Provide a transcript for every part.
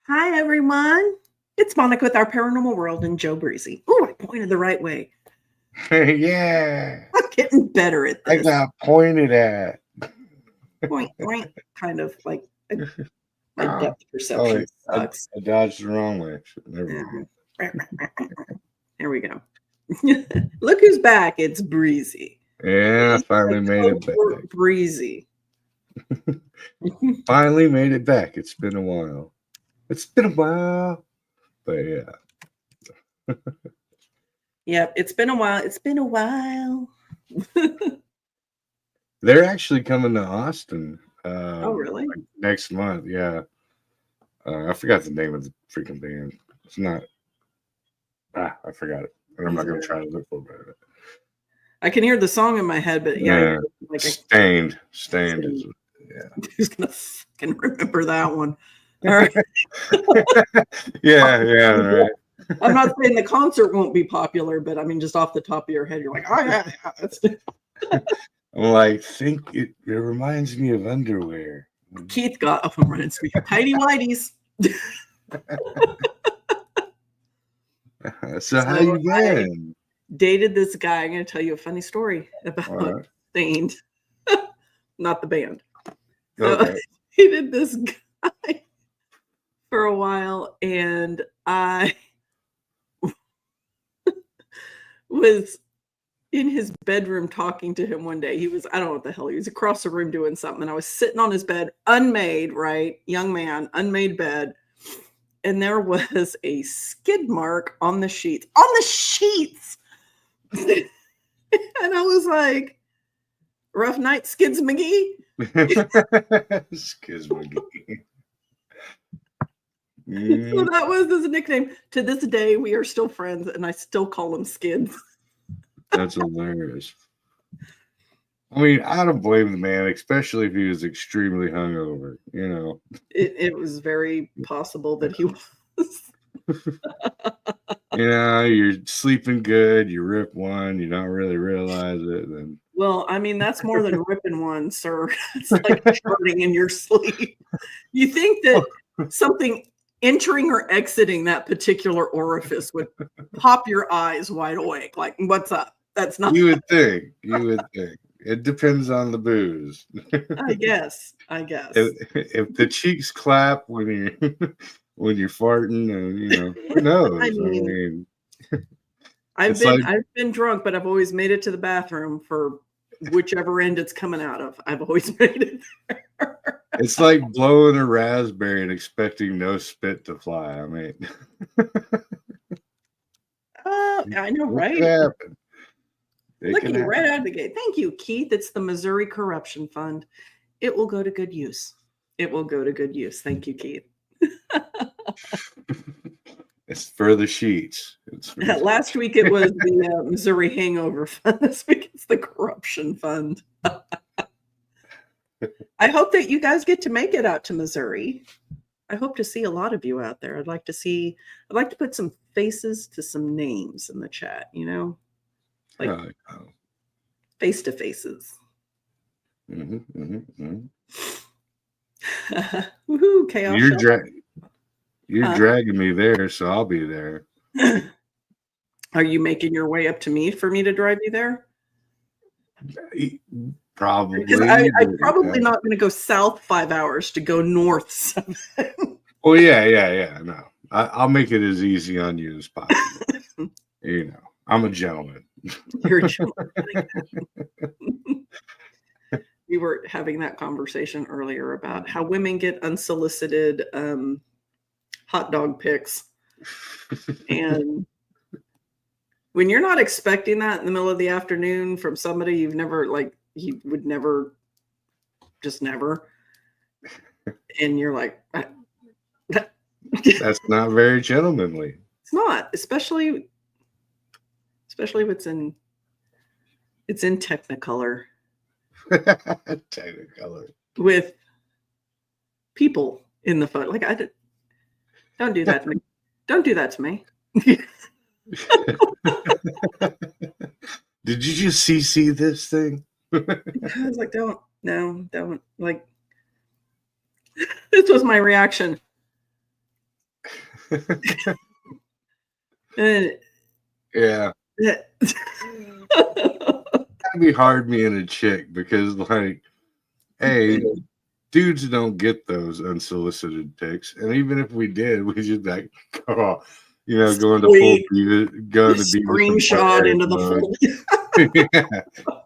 Hi, everyone. It's Monica with Our Paranormal World and Joe Breezy. Oh, I pointed the right way. Yeah, I'm getting better at I this. got pointed at. Point, point, kind of like my Ah, depth oh, perception wait, sucks. I dodged the wrong way. Never mind. Yeah. There we go. Look who's back. It's Breezy. Yeah, I finally made it back. Breezy. Finally made it back. It's been a while. It's been a while. But yeah. Yep, it's been a while. It's been a while. They're actually coming to Austin Oh, really? like next month. Yeah. I forgot the name of the freaking band. It's not. I forgot it. And I'm not going to try to look for it. I can hear the song in my head, but yeah, like Stained is. Yeah. Who's gonna fucking remember that one? All right. yeah, right. I'm not saying the concert won't be popular, but I mean, just off the top of your head, you're like, oh yeah, that's. I'm like, it reminds me of underwear. Keith got reminds me tidy whities. So how you been? Dated this guy. I'm going to tell you a funny story about Stained, not the band. So I dated this guy for a while, and I was in his bedroom talking to him one day. I don't know what the hell, he was across the room doing something. And I was sitting on his bed, unmade, right? Young man, unmade bed. And there was a skid mark on the sheets. On the sheets! And I was like, rough night, Skids McGee? Skids McGee. So that was his nickname. To this day, we are still friends, and I still call him Skids. That's hilarious. I mean, I don't blame the man, especially if he was extremely hungover. You know, it was very possible that he was. You know, you're sleeping good, you rip one, you don't really realize it. Then, well, I mean, that's more than ripping one, sir. It's like charting in your sleep. You think that something entering or exiting that particular orifice would pop your eyes wide awake. Like, what's up? That's not. You would think. It depends on the booze. I guess. If the cheeks clap when you're farting, who knows? I mean I've been drunk, but I've always made it to the bathroom for whichever end it's coming out of. I've always made it there. It's like blowing a raspberry and expecting no spit to fly. I mean, I know, right? Happen. Looking right out of the gate. Thank you, Keith. It's the Missouri Corruption Fund. It will go to good use. Thank you, Keith. It's for the sheets. Last week it was the Missouri Hangover Fund. This week it's the Corruption Fund. I hope that you guys get to make it out to Missouri. I hope to see a lot of you out there. I'd like to put some faces to some names in the chat, like face to faces. Woohoo, chaos. You're dragging me there, so I'll be there. Are you making your way up to me for me to drive you there? Probably. Because I'm probably not going to go south 5 hours to go north 7. Well, yeah. No, I'll make it as easy on you as possible. I'm a gentleman. You're a gentleman. We were having that conversation earlier about how women get unsolicited hot dog pics. And when you're not expecting that in the middle of the afternoon from somebody you would never, just never. And you're like, that's not very gentlemanly. It's not, especially if it's in Technicolor. Technicolor. With people in the photo. Like, don't do that to me. Don't do that to me. Did you just CC this thing? I was like, don't. Like, this was my reaction. Uh, Yeah. It'd be hard being a chick because, like, hey, dudes don't get those unsolicited pics, and even if we did, we just like, oh, going to full Sweet. diva, going to Beavis and Screenshot into the Butthead folder. mode. Yeah,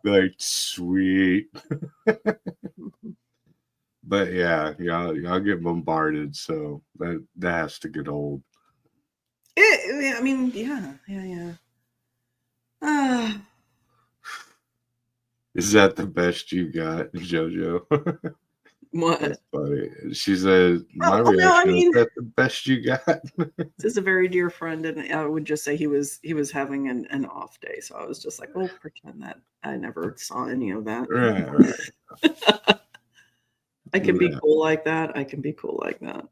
like sweet. But yeah, y'all get bombarded, so that has to get old. I mean, yeah. Is that the best you got, JoJo? What? That's funny. She said, my Oh, no, I reaction is mean, that the best you got. this is a very dear friend, and I would just say he was having an off day. So I was just like, well, pretend that I never saw any of that. Right. I can be cool like that. I can be cool like that.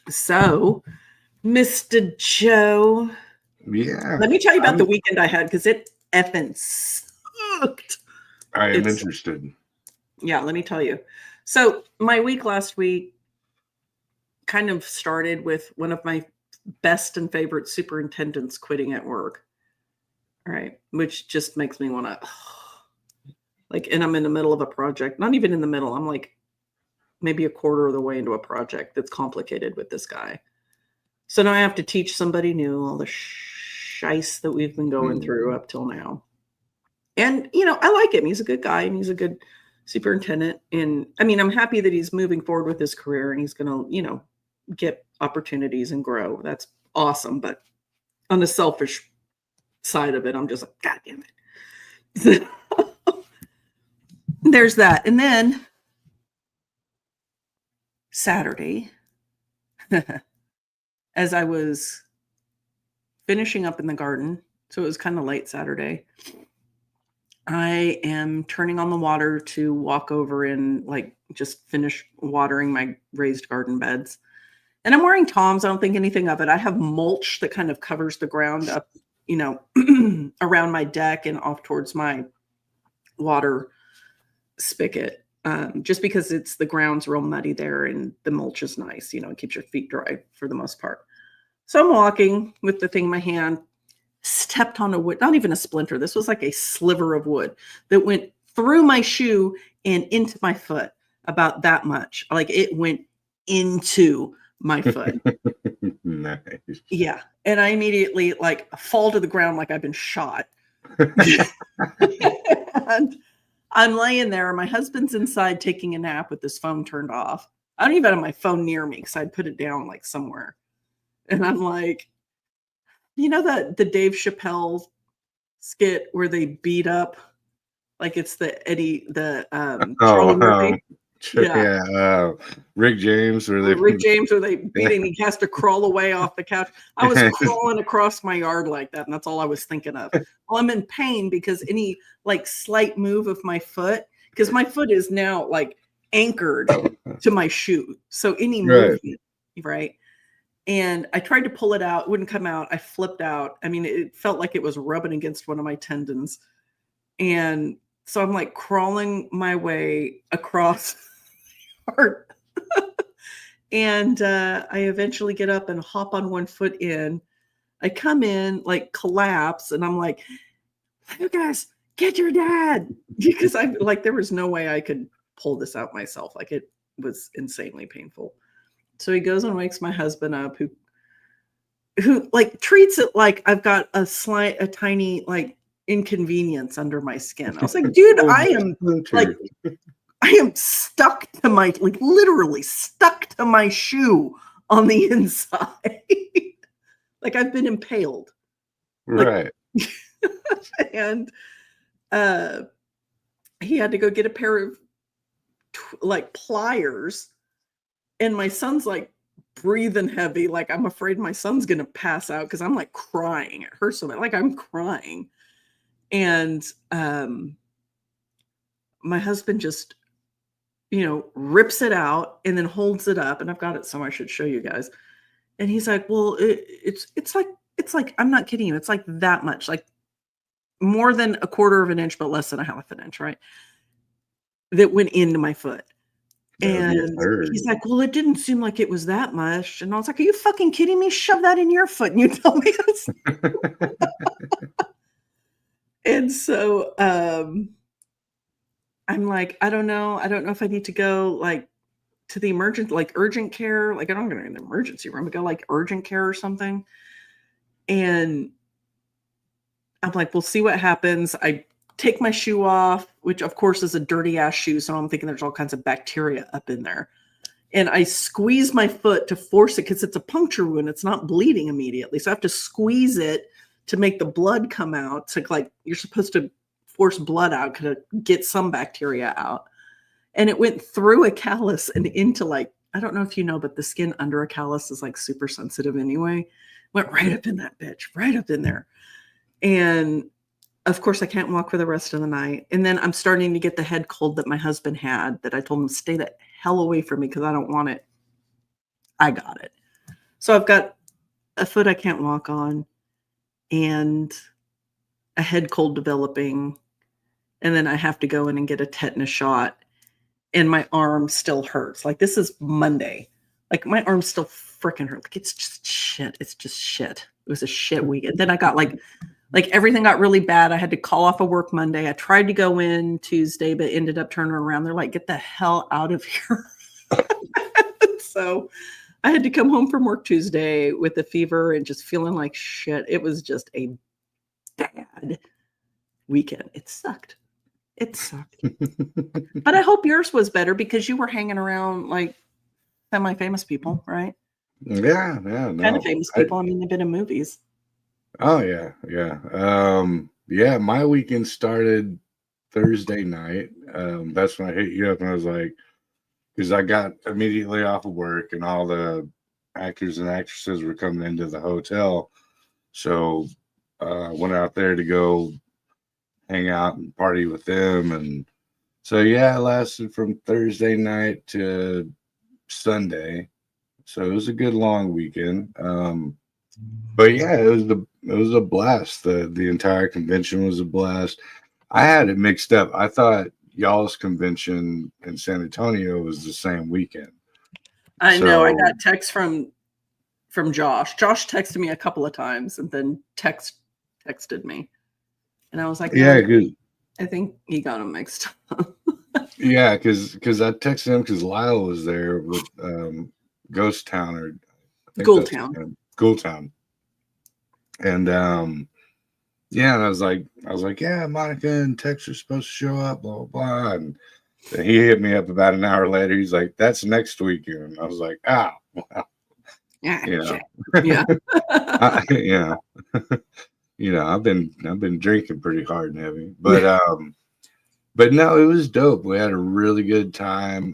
So, Mr. Joe. Yeah. Let me tell you about the weekend I had because it effing sucked. I am interested. Yeah, let me tell you. So my week last week kind of started with one of my best and favorite superintendents quitting at work. All right. Which just makes me want to and I'm in the middle of a project, not even in the middle. I'm like maybe a quarter of the way into a project that's complicated with this guy. So now I have to teach somebody new all the shice that we've been going through up till now. And, I like him. He's a good guy and he's a good superintendent. And I mean, I'm happy that he's moving forward with his career and he's going to, get opportunities and grow. That's awesome. But on the selfish side of it, I'm just like, God damn it. There's that. And then Saturday, as I was finishing up in the garden, so it was kind of late Saturday, I am turning on the water to walk over and just finish watering my raised garden beds. And I'm wearing Toms. I don't think anything of it. I have mulch that kind of covers the ground up, around my deck and off towards my water spigot. Just because the ground's real muddy there and the mulch is nice, it keeps your feet dry for the most part. So I'm walking with the thing in my hand, stepped on a wood, not even a splinter. This was like a sliver of wood that went through my shoe and into my foot, about that much. Like it went into my foot. Nice. Yeah. And I immediately fall to the ground like I've been shot. And I'm laying there. My husband's inside taking a nap with his phone turned off. I don't even have my phone near me because I'd put it down somewhere. And I'm like, the Dave Chappelle skit where they beat up, it's the Charlie Murphy. Yeah. Rick James, where they beat him. He has to crawl away off the couch. I was crawling across my yard like that, and that's all I was thinking of. Well, I'm in pain because any slight move of my foot, because my foot is now anchored to my shoe. So any movement, right? And I tried to pull it out, it wouldn't come out. I flipped out. I mean, it felt like it was rubbing against one of my tendons. And so I'm crawling my way across hard. And I eventually get up and hop on one foot in. I come in, collapse, and I'm like, you guys, get your dad. Because there was no way I could pull this out myself. It was insanely painful. So he goes and wakes my husband up, who treats it like I've got a tiny inconvenience under my skin. I was like, dude, I am stuck to my literally stuck to my shoe on the inside. I've been impaled. Right. And he had to go get a pair of pliers. And my son's breathing heavy. I'm afraid my son's going to pass out because I'm crying. It hurts so bad. I'm crying. And my husband just, rips it out and then holds it up. And I've got it, so I should show you guys. And he's like, well, it's like, I'm not kidding you. It's that much, more than a quarter of an inch, but less than a half an inch, right? That went into my foot. That'd be a And third. he's like, well, it didn't seem like it was that much. And I was like, are you fucking kidding me? Shove that in your foot and you tell me it's. And so I'm like, I don't know. I don't know if I need to go like to the urgent care. Like, I don't go to an emergency room. I go like urgent care or something. And I'm like, we'll see what happens. I take my shoe off, which of course is a dirty ass shoe. So I'm thinking there's all kinds of bacteria up in there. And I squeeze my foot to force it because it's a puncture wound. It's not bleeding immediately. So I have to squeeze it to make the blood come out. So like you're supposed to force blood out to get some bacteria out. And it went through a callus and into like, I don't know if you know, but the skin under a callus is like super sensitive anyway. Went right up in that bitch, right up in there. And of course, I can't walk for the rest of the night. And then I'm starting to get the head cold that my husband had that I told him, stay the hell away from me because I don't want it. I got it. So I've got a foot I can't walk on and a head cold developing. And then I have to go in and get a tetanus shot. And my arm still hurts. Like this is Monday. Like my arm still freaking hurts. Like it's just shit. It's just shit. It was a shit weekend. Then I got like everything got really bad. I had to call off of work Monday. I tried to go in Tuesday, but ended up turning around. They're like, get the hell out of here. So I had to come home from work Tuesday with a fever and just feeling like shit. It was just a bad weekend. It sucked. It sucked. But I hope yours was better because you were hanging around like semi-famous people, right? Yeah, no. Kind of famous people. I mean, they've been in movies. Oh yeah. Yeah, my weekend started Thursday night. That's when I hit you up and I was like, because I got immediately off of work and all the actors and actresses were coming into the hotel. So went out there to go hang out and party with them. And so yeah, it lasted from Thursday night to Sunday. So it was a good long weekend. But yeah, it was a blast. The entire convention was a blast. I had it mixed up. I thought y'all's convention in San Antonio was the same weekend. I know. I got text from Josh. Josh texted me a couple of times and then texted me. And I was like, yeah, good. I think he got them mixed up. Yeah, because I texted him because Lyle was there with Ghost Town or Ghoul Town. And yeah, and I was like, yeah, Monica and Tex are supposed to show up, blah blah blah. And he hit me up about an hour later. He's like, that's next weekend. And I was like, wow. Yeah. Yeah. I've been drinking pretty hard and heavy. But no, it was dope. We had a really good time.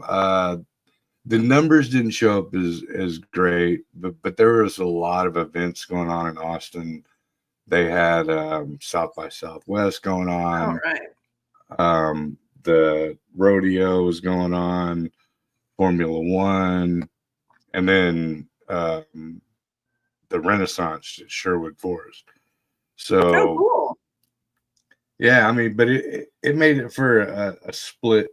The numbers didn't show up as great, but there was a lot of events going on in Austin. They had South by Southwest going on. All right. The rodeo was going on, Formula One, and then the Renaissance at Sherwood Forest. So cool. Yeah, I mean, but it made it for a split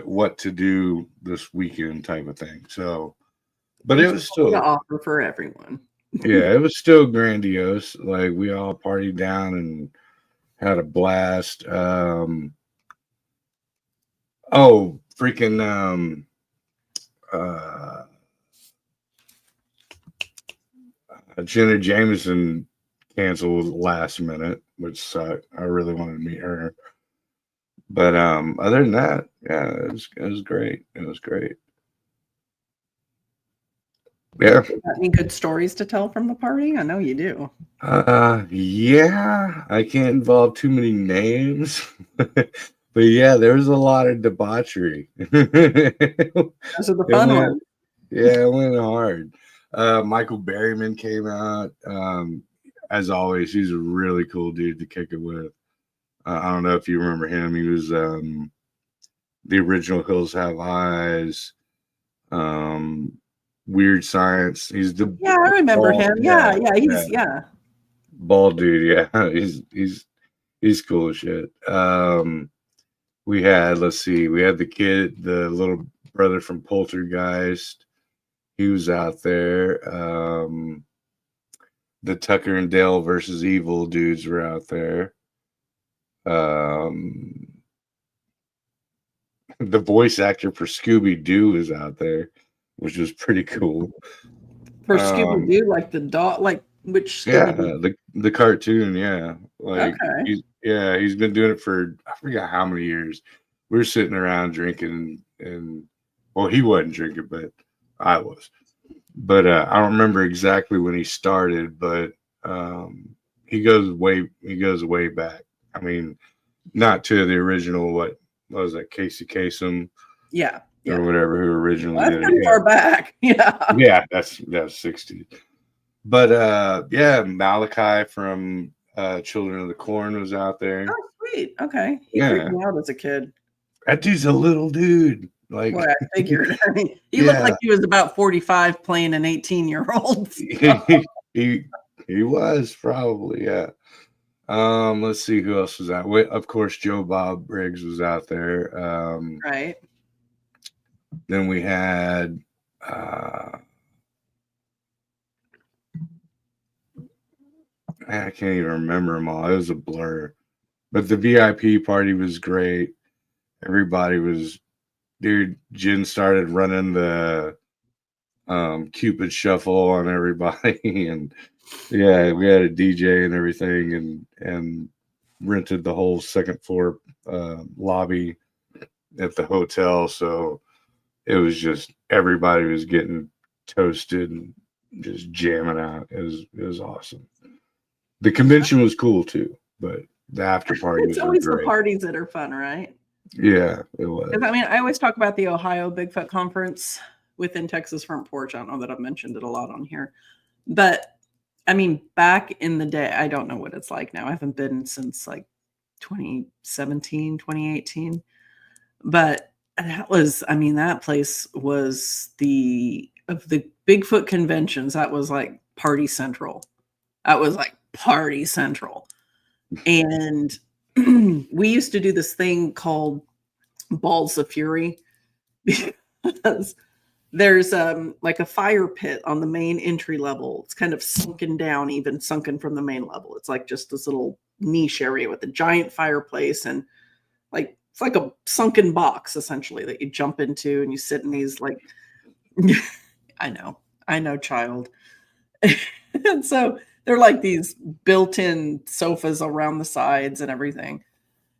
what to do this weekend type of thing. So, but it was still an offer for everyone. Yeah, it was still grandiose. Like we all partied down and had a blast. Jenna Jameson canceled last minute, which sucked. I really wanted to meet her. But other than that, yeah, it was great. It was great. Yeah. Got any good stories to tell from the party? I know you do. Yeah, I can't involve too many names. But yeah, there was a lot of debauchery. Those are the fun ones. Yeah, it went hard. Michael Berryman came out. As always, he's a really cool dude to kick it with. I don't know if you remember him. He was the original Hills Have Eyes. Weird Science. He's the I remember him. Yeah, he's bald dude. Yeah, he's cool as shit. We had, let's see, we had the little brother from Poltergeist. He was out there. The Tucker and Dale versus Evil dudes were out there. The voice actor for Scooby Doo was out there, which was pretty cool. For Scooby Doo, like the dog, like which Yeah, Scooby Doo? the cartoon, yeah. Like Okay. he's been doing it for I forgot how many years. We were sitting around drinking and well, he wasn't drinking, but I was. But I don't remember exactly when he started, but he goes way back. I mean, not to the original what was that, Casey Kasem Yeah. or Yeah. whatever who originally Well, that's did it. pretty far back. Yeah. Yeah, that's 60. But yeah, Malachi from Children of the Corn was out there. Oh, sweet. Okay. He freaked Yeah. me out as a kid. That dude's a little dude. Like Boy, I figured. I mean, he looked yeah. like he was about 45 playing an 18-year-old. he was probably, yeah. Let's see who else was out. Of course, Joe Bob Briggs was out there. Right. Then we had I can't even remember them all. It was a blur. But the VIP party was great. Everybody was, dude. Jen started running the Cupid shuffle on everybody, and yeah, we had a DJ and everything, and rented the whole second floor lobby at the hotel. So it was just everybody was getting toasted and just jamming out. It was awesome. The convention was cool too, but the after parties It's were always the great. parties that are fun, right? Yeah, it was. I mean, I always talk about the Ohio Bigfoot Conference within Texas Front Porch. I don't know that I've mentioned it a lot on here, but I mean, back in the day, I don't know what it's like now. I haven't been since like 2017, 2018, but that was, I mean, that place was of the Bigfoot conventions, that was like party central. That was like party central. And we used to do this thing called Balls of Fury because there's like a fire pit on the main entry level. It's kind of sunken down, even sunken from the main level. It's like just this little niche area with a giant fireplace and like it's like a sunken box essentially that you jump into and you sit in these like I know, child. And so they're like these built-in sofas around the sides and everything.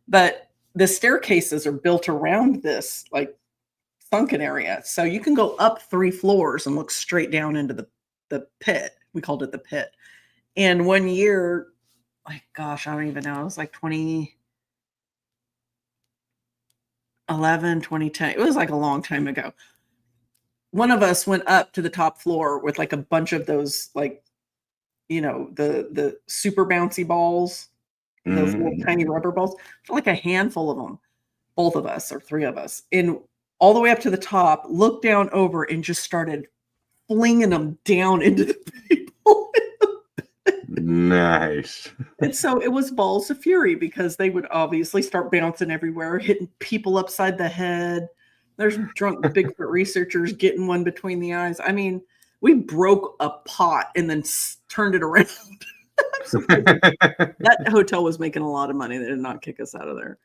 But the staircases are built around this like sunken area. So you can go up 3 floors and look straight down into the pit. We called it the pit. And one year, like gosh, I don't even know. It was like 2011, 2010. It was like a long time ago. One of us went up to the top floor with like a bunch of those like the super bouncy balls, those little tiny rubber balls, like a handful of them, both of us or 3 of us, and all the way up to the top, looked down over and just started flinging them down into the people. Nice. And so it was balls of fury because they would obviously start bouncing everywhere, hitting people upside the head. There's drunk Bigfoot researchers getting one between the eyes. I mean, we broke a pot and then turned it around. That hotel was making a lot of money. They did not kick us out of there.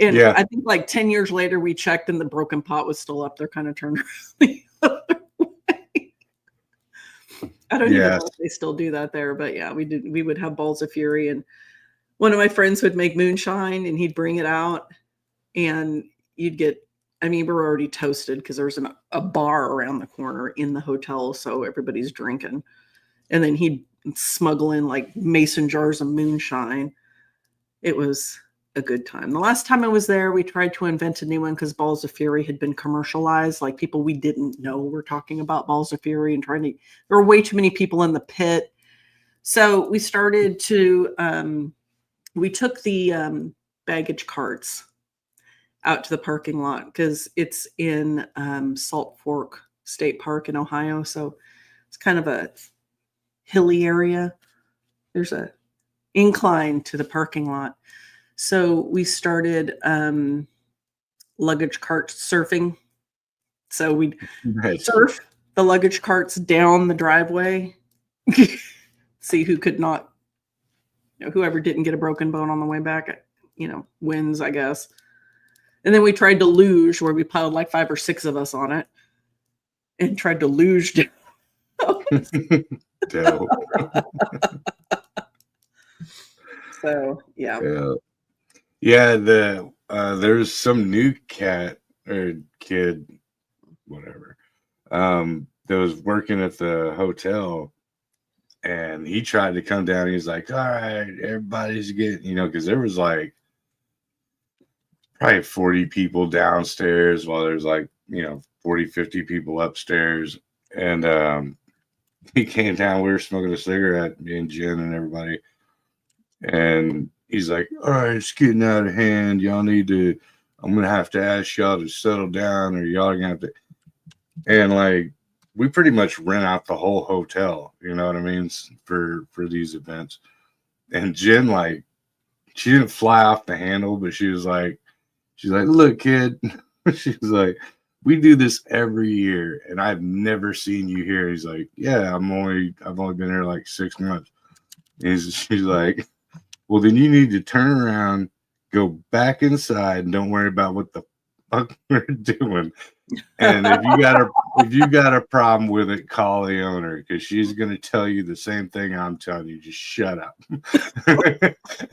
And Yeah. I think like 10 years later, we checked and the broken pot was still up there, kind of turned around the other way. I don't even know if they still do that there, but yeah, we would have balls of fury. And one of my friends would make moonshine and he'd bring it out and you'd get, I mean, we were already toasted because there was a bar around the corner in the hotel. So everybody's drinking. And then he'd smuggle in like mason jars of moonshine. It was a good time. The last time I was there, we tried to invent a new one because Balls of Fury had been commercialized. Like people we didn't know were talking about Balls of Fury and there were way too many people in the pit. So we started to, we took the baggage carts out to the parking lot because it's in Salt Fork State Park in Ohio. So it's kind of a hilly area. There's a incline to the parking lot. So we started luggage cart surfing. So we'd Nice. surf the luggage carts down the driveway. See who could not, whoever didn't get a broken bone on the way back, wins, I guess. And then we tried to luge, where we piled like 5 or 6 of us on it and tried to luge down. Dope. So yeah. Yeah, there's some new cat or kid, whatever, that was working at the hotel, and he tried to come down. He's like, all right, everybody's getting, because there was like probably 40 people downstairs while there's like, 40, 50 people upstairs. And he came down, we were smoking a cigarette, me and Jen and everybody. And he's like, all right, it's getting out of hand. Y'all need to, I'm going to have to ask y'all to settle down, or y'all are going to have to. And like, we pretty much rent out the whole hotel, you know what I mean, for these events. And Jen, like, she didn't fly off the handle, but she's like, look, kid, she's like, we do this every year, and I've never seen you here. He's like, yeah, I've only been here like 6 months. She's like, well, then you need to turn around, go back inside, and don't worry about what the fuck we're doing. And if you got a problem with it, call the owner, because she's gonna tell you the same thing I'm telling you. Just shut up.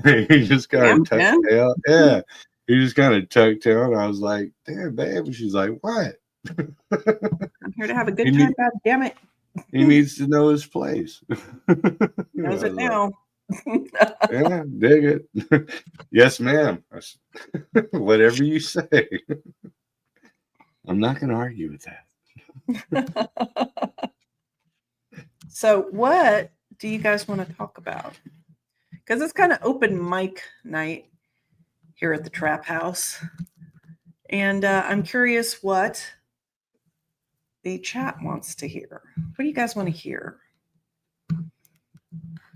He just kind of tucked tail. Yeah. He just kind of tucked tail, and I was like, damn, babe. And she's like, what? I'm here to have a good time, God damn it. He needs to know his place. Knows it now. Yeah, dig it. Yes, ma'am. Whatever you say. I'm not going to argue with that. So what do you guys want to talk about? Because it's kind of open mic night here at the Trap House. And I'm curious what the chat wants to hear. What do you guys want to hear?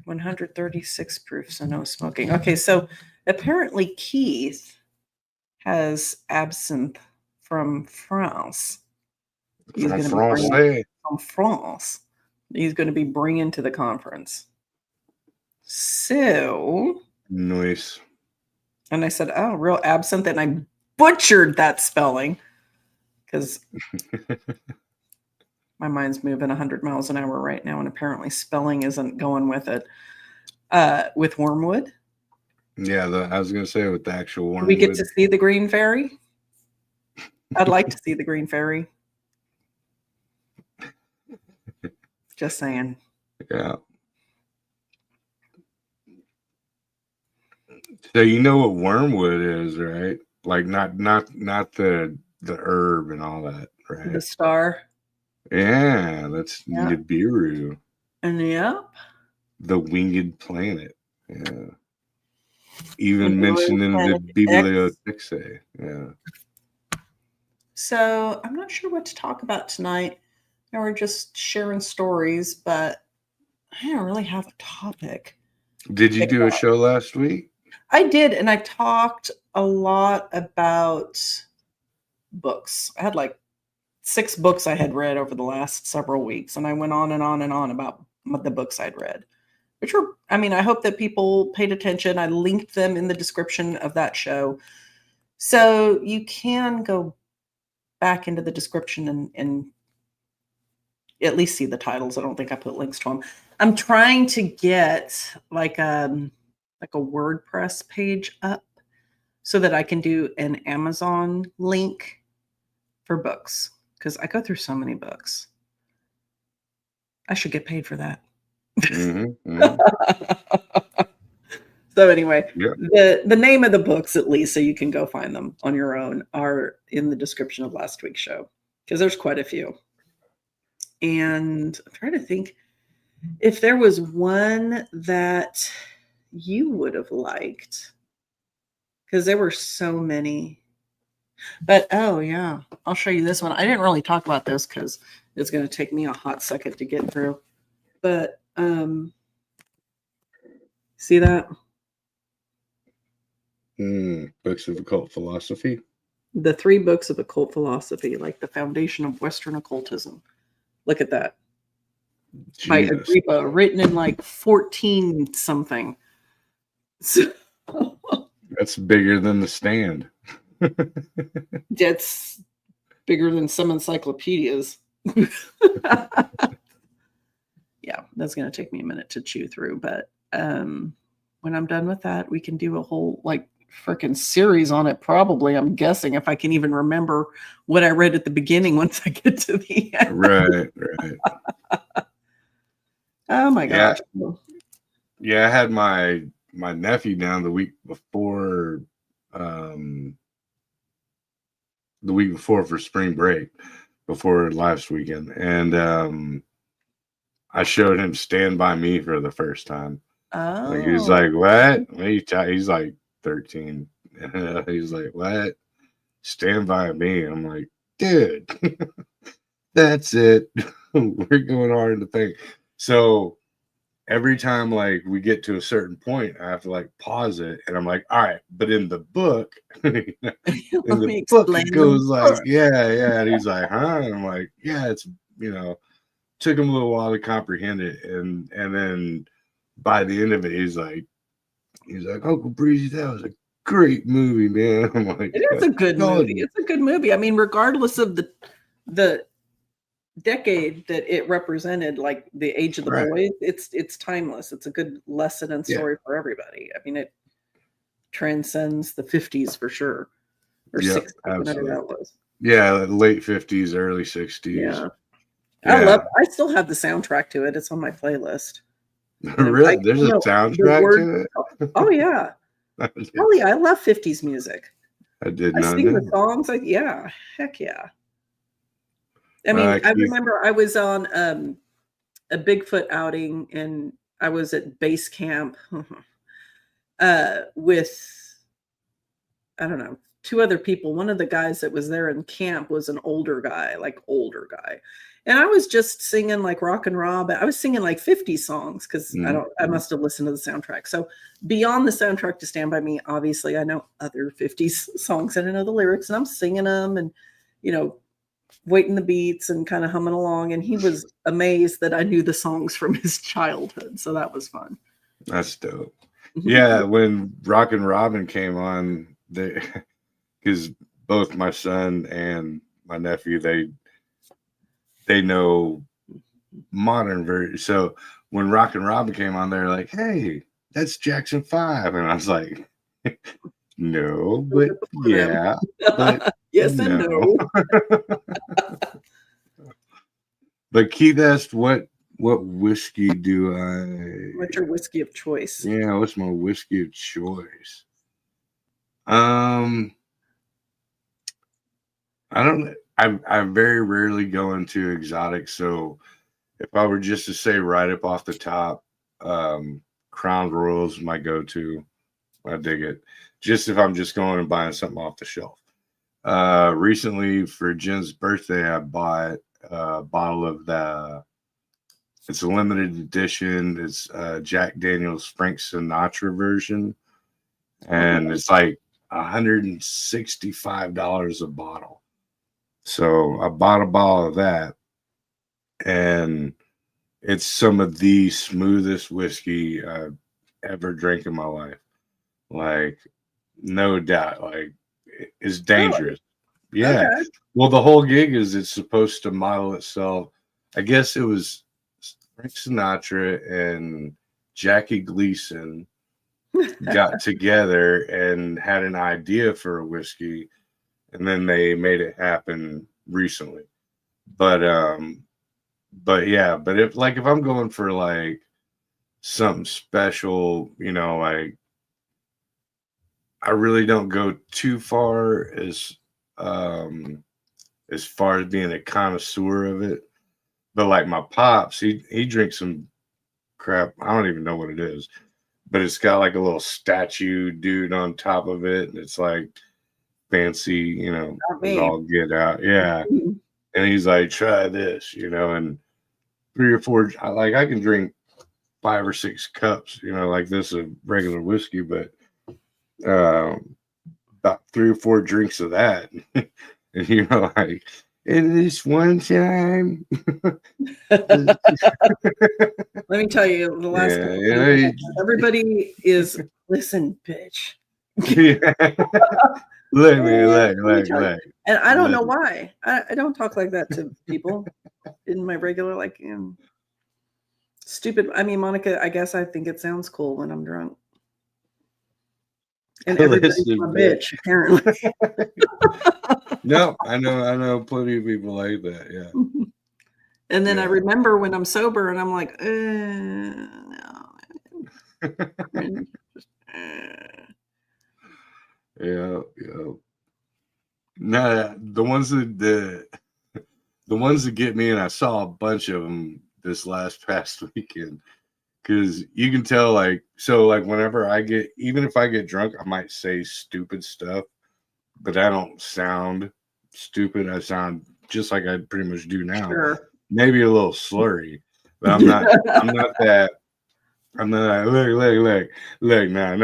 136 proof, so no smoking. Okay, so apparently Keith has absinthe from France. He's going to be from France. He's going to be bringing to the conference. So nice. And I said, oh, real absinthe, and I butchered that spelling because my mind's moving 100 miles an hour right now, and apparently spelling isn't going with it. With Wormwood. Yeah, I was going to say with the actual Wormwood. We get to see the Green Fairy. I'd like to see the Green Fairy. Just saying. Yeah. So you know what wormwood is, right? Like not the herb and all that, right? The star. Yeah, that's Nibiru. And yep. The winged planet. Yeah. Even mentioned in the Bibliotheque. Yeah. So I'm not sure what to talk about tonight. We're just sharing stories, but I don't really have a topic. Did you do a show last week? I did, and I talked a lot about books. I had like 6 books I had read over the last several weeks, and I went on and on and on about the books I'd read, which were, I hope that people paid attention. I linked them in the description of that show. So you can go back into the description and at least see the titles. I don't think I put links to them. I'm trying to get like a WordPress page up so that I can do an Amazon link for books, because I go through so many books. I should get paid for that. So anyway, the name of the books, at least, so you can go find them on your own, are in the description of last week's show, because there's quite a few. And I'm trying to think if there was one that you would have liked, because there were so many. But oh yeah, I'll show you this one. I didn't really talk about this because it's going to take me a hot second to get through. But see that? Books of occult philosophy. The 3 books of occult philosophy, like the foundation of Western occultism. Look at that. By Jesus. Agrippa, written in like 14 something. So, That's bigger than The Stand. that's bigger than some encyclopedias. Yeah, that's going to take me a minute to chew through, but when I'm done with that, we can do a whole like freaking series on it. Probably, I'm guessing, if I can even remember what I read at the beginning once I get to the end. Right. Oh my gosh. Yeah, I had my nephew down the week before for spring break, before last weekend, and I showed him Stand By Me for the first time. Like, he was like, "What?" He's like 13. He's like, "What? Stand By Me?" I'm like, "Dude, that's it. We're going hard in the paint." So every time like we get to a certain point, I have to like pause it, and I'm like, "All right," but in the book, in the book, it goes like, yeah, and he's like, "Huh?" And I'm like, "Yeah, it's took him a little while to comprehend it, and then by the end of it, he's like, "Uncle Breezy, that was a great movie, man." I'm like, it is a good movie. It's a good movie. I mean, regardless of the decade that it represented, like the age of the boy, it's timeless. It's a good lesson and story for everybody. I mean, it transcends the 50s for sure, or 60s, whatever that was. Yeah, late 50s, early 60s. Yeah. I still have the soundtrack to it. It's on my playlist. Really? There's a soundtrack to it? Oh yeah. Oh yeah, I love 50s music. I did not sing know. the songs. Yeah, heck yeah. I mean, I remember I was on a Bigfoot outing, and I was at base camp with, I don't know, 2 other people. One of the guys that was there in camp was an older guy. And I was just singing like rock and roll, but I was singing like 50 songs because I must have listened to the soundtrack. So beyond the soundtrack to Stand By Me, obviously I know other 50s songs and I know the lyrics, and I'm singing them and, waiting the beats and kind of humming along. And he was amazed that I knew the songs from his childhood. So that was fun. That's dope. Yeah, when Rockin' Robin came on, because both my son and my nephew, they know modern version. So when Rockin' Robin came on, they're like, "Hey, that's Jackson 5," and I was like, "No, but yeah, but yes and no." But Keith asked, "What whiskey do I? What's your whiskey of choice?" Yeah, what's my whiskey of choice? I don't. I very rarely go into exotic. So if I were just to say right up off the top, Crown Royal is my go-to. I dig it. Just if I'm just going and buying something off the shelf. Recently for Jen's birthday, I bought a bottle of it's a limited edition. It's Jack Daniel's Frank Sinatra version. And it's like $165 a bottle. So I bought a bottle of that, and it's some of the smoothest whiskey I've ever drank in my life. Like, no doubt. Like, it's dangerous. Really? Yeah. Okay. Well, the whole gig is it's supposed to model itself. I guess it was Frank Sinatra and Jackie Gleason got together and had an idea for a whiskey, and then they made it happen recently. But yeah, but if I'm going for like something special, like I really don't go too far as far as being a connoisseur of it. But like my pops, he drinks some crap. I don't even know what it is, but it's got like a little statue dude on top of it, and it's like fancy, it's all get out. Yeah. And he's like, "Try this," and 3 or 4, I can drink 5 or 6 cups, like this of regular whiskey, but about 3 or 4 drinks of that, and you're like, "And this one time." Let me tell you, the last Yeah, couple of yeah, times everybody is listen, bitch. yeah. Look, man, Man, let me tell you. look. And I don't know Look. why. I don't talk like that to people in my regular, like, stupid. I mean, Monica, I guess I think it sounds cool when I'm drunk. And everybody's Listen, my bitch. bitch, apparently. No, I know plenty of people like that, yeah. And then I Yeah. remember when I'm sober and I'm like, no. Yeah, yeah. Nah, the ones that get me, and I saw a bunch of them this past weekend, because you can tell, like, so, like, whenever even if I get drunk, I might say stupid stuff, but I don't sound stupid. I sound just like I pretty much do now. Sure. Maybe a little slurry, but I'm not that. I'm not like, look, no,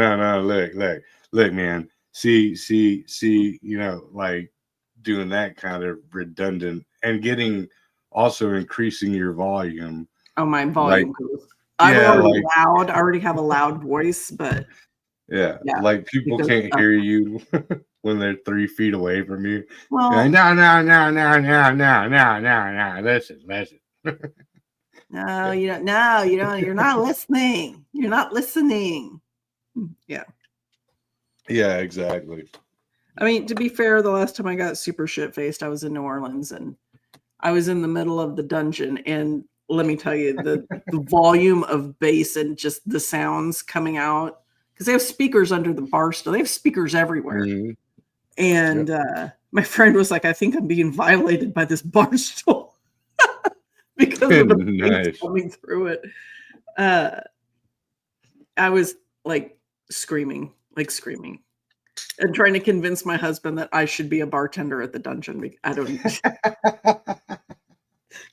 look, man. See, like doing that kind of redundant and also increasing your volume. Oh, my Like, volume goes. I'm yeah, already like, loud. I already have a loud voice, but yeah, yeah, like it people goes can't up. hear you when they're 3 feet away from you. Well, You're like, no, listen. no, you don't. No, you don't. You're not listening. You're not listening. Yeah. Yeah, exactly. I mean, to be fair, the last time I got super shit faced, I was in New Orleans and I was in the middle of the dungeon. And let me tell you, the volume of bass and just the sounds coming out, because they have speakers under the bar still. They have speakers everywhere. Mhm. And my friend was like, I think I'm being violated by this bar stool because of the bass Nice. coming through it. I was like screaming, and trying to convince my husband that I should be a bartender at the dungeon. I don't,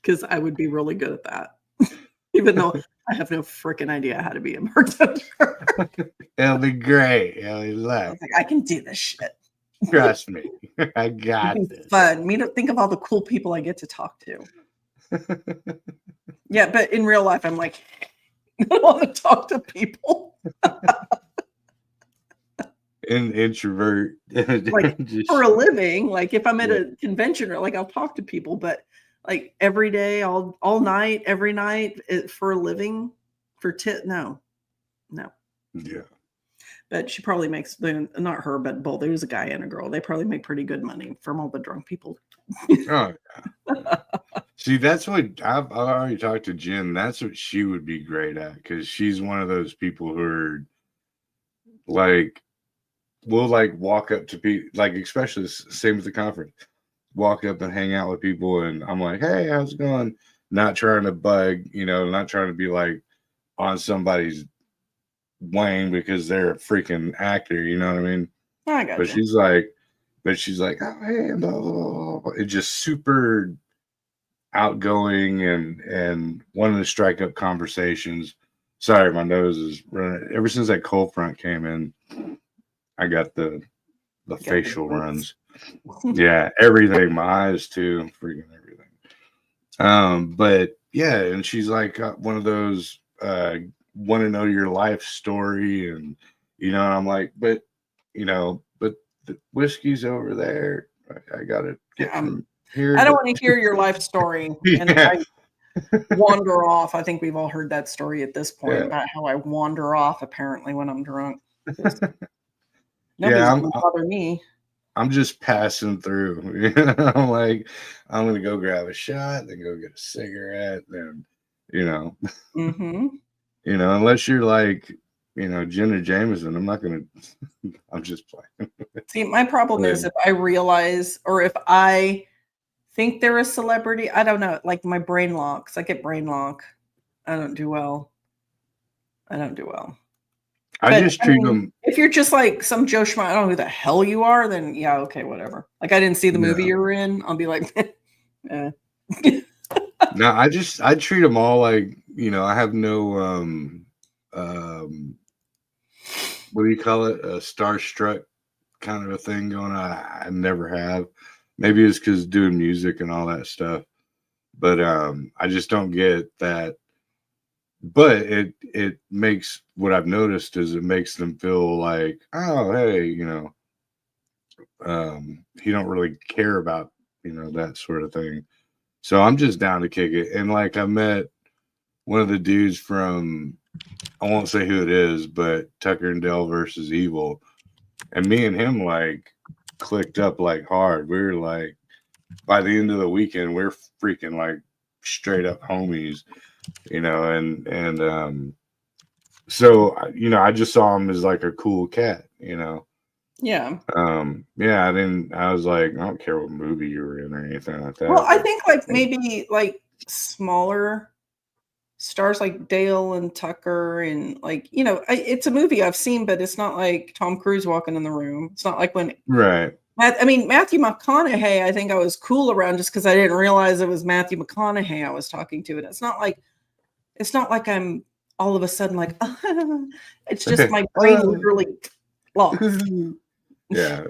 because I would be really good at that, even though I have no freaking idea how to be a bartender. It'll be great. It'll be I was like, I can do this shit. Trust me. I got It's this. fun. Me to think of all the cool people I get to talk to. Yeah, but in real life, I'm like, I don't want to talk to people. An introvert. Like for a living, like if I'm at a convention or like I'll talk to people, but like every day, all night, every night for a living, no. Yeah. But she probably makes, not her, but both. There's a guy and a girl. They probably make pretty good money from all the drunk people. Oh, yeah. See, that's what I've already talked to Jen. That's what she would be great at, because she's one of those people who are like, will like walk up to people, like, especially same with the conference, walk up and hang out with people, and I'm like, hey, how's it going? Not trying to bug, not trying to be like on somebody's wang because they're a freaking actor, you know what I mean? I got But you. she's like, oh, hey, blah, blah, blah, blah. It's just super outgoing and wanting to strike up conversations. Sorry, my nose is running. Ever since that cold front came in, I got the facial runs. Yeah, everything. My eyes too, freaking everything. But yeah, and she's like one of those want to know your life story, and I'm like, but the whiskey's over there. I gotta get from here. I don't want to hear your life story. And Yeah. I wander off. I think we've all heard that story at this point Yeah. about how I wander off apparently when I'm drunk. Nobody's Yeah, gonna bother me. I'm just passing through. I'm like, I'm gonna go grab a shot, then go get a cigarette, then Mm-hmm. Unless you're like, Jenna Jameson, I'm not gonna. I'm just playing. See, my problem is if I realize or if I think they're a celebrity, I don't know, like my brain locks. I get brain lock. I don't do well. I just treat them. If you're just like some Joe Schmo, I don't know who the hell you are, then yeah, okay, whatever. Like I didn't see the movie you were in. I'll be like, eh. No, I treat them all like, I have no what do you call it? Starstruck kind of a thing going on. I never have. Maybe it's because doing music and all that stuff. But I just don't get that. But it makes what I've noticed is it makes them feel like, oh, hey, he don't really care about that sort of thing. So I'm just down to kick it. And like I met one of the dudes from, I won't say who it is, but Tucker and Dale versus Evil, and me and him like clicked up like hard. We were like, by the end of the weekend, we're freaking like straight up homies, and so I just saw him as like a cool cat. Yeah. I was like, I don't care what movie you were in or anything like that. Well, I think like maybe like smaller stars like Dale and Tucker and like, it's a movie I've seen, but it's not like Tom Cruise walking in the room. It's not like when right. Matthew McConaughey, I think I was cool around just because I didn't realize it was Matthew McConaughey I was talking to. And it's not like I'm all of a sudden like, it's just my brain literally lost. Yeah.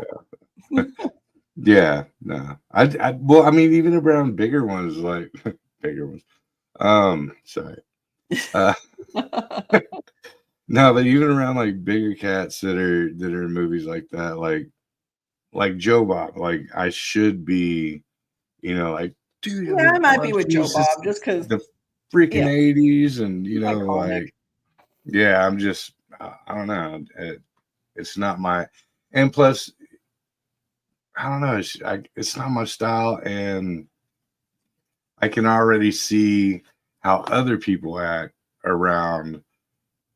Yeah. No. Well, I mean, even around bigger ones, like bigger ones. Sorry. No, but even around like bigger cats that are in movies like that, like Joe Bob, like I should be, like, dude, Yeah, I might be with Joe Bob just because the freaking 80s, and iconic. yeah, I'm just, I don't know, it's not my, and plus, I don't know, it's not my style, and I can already see how other people act around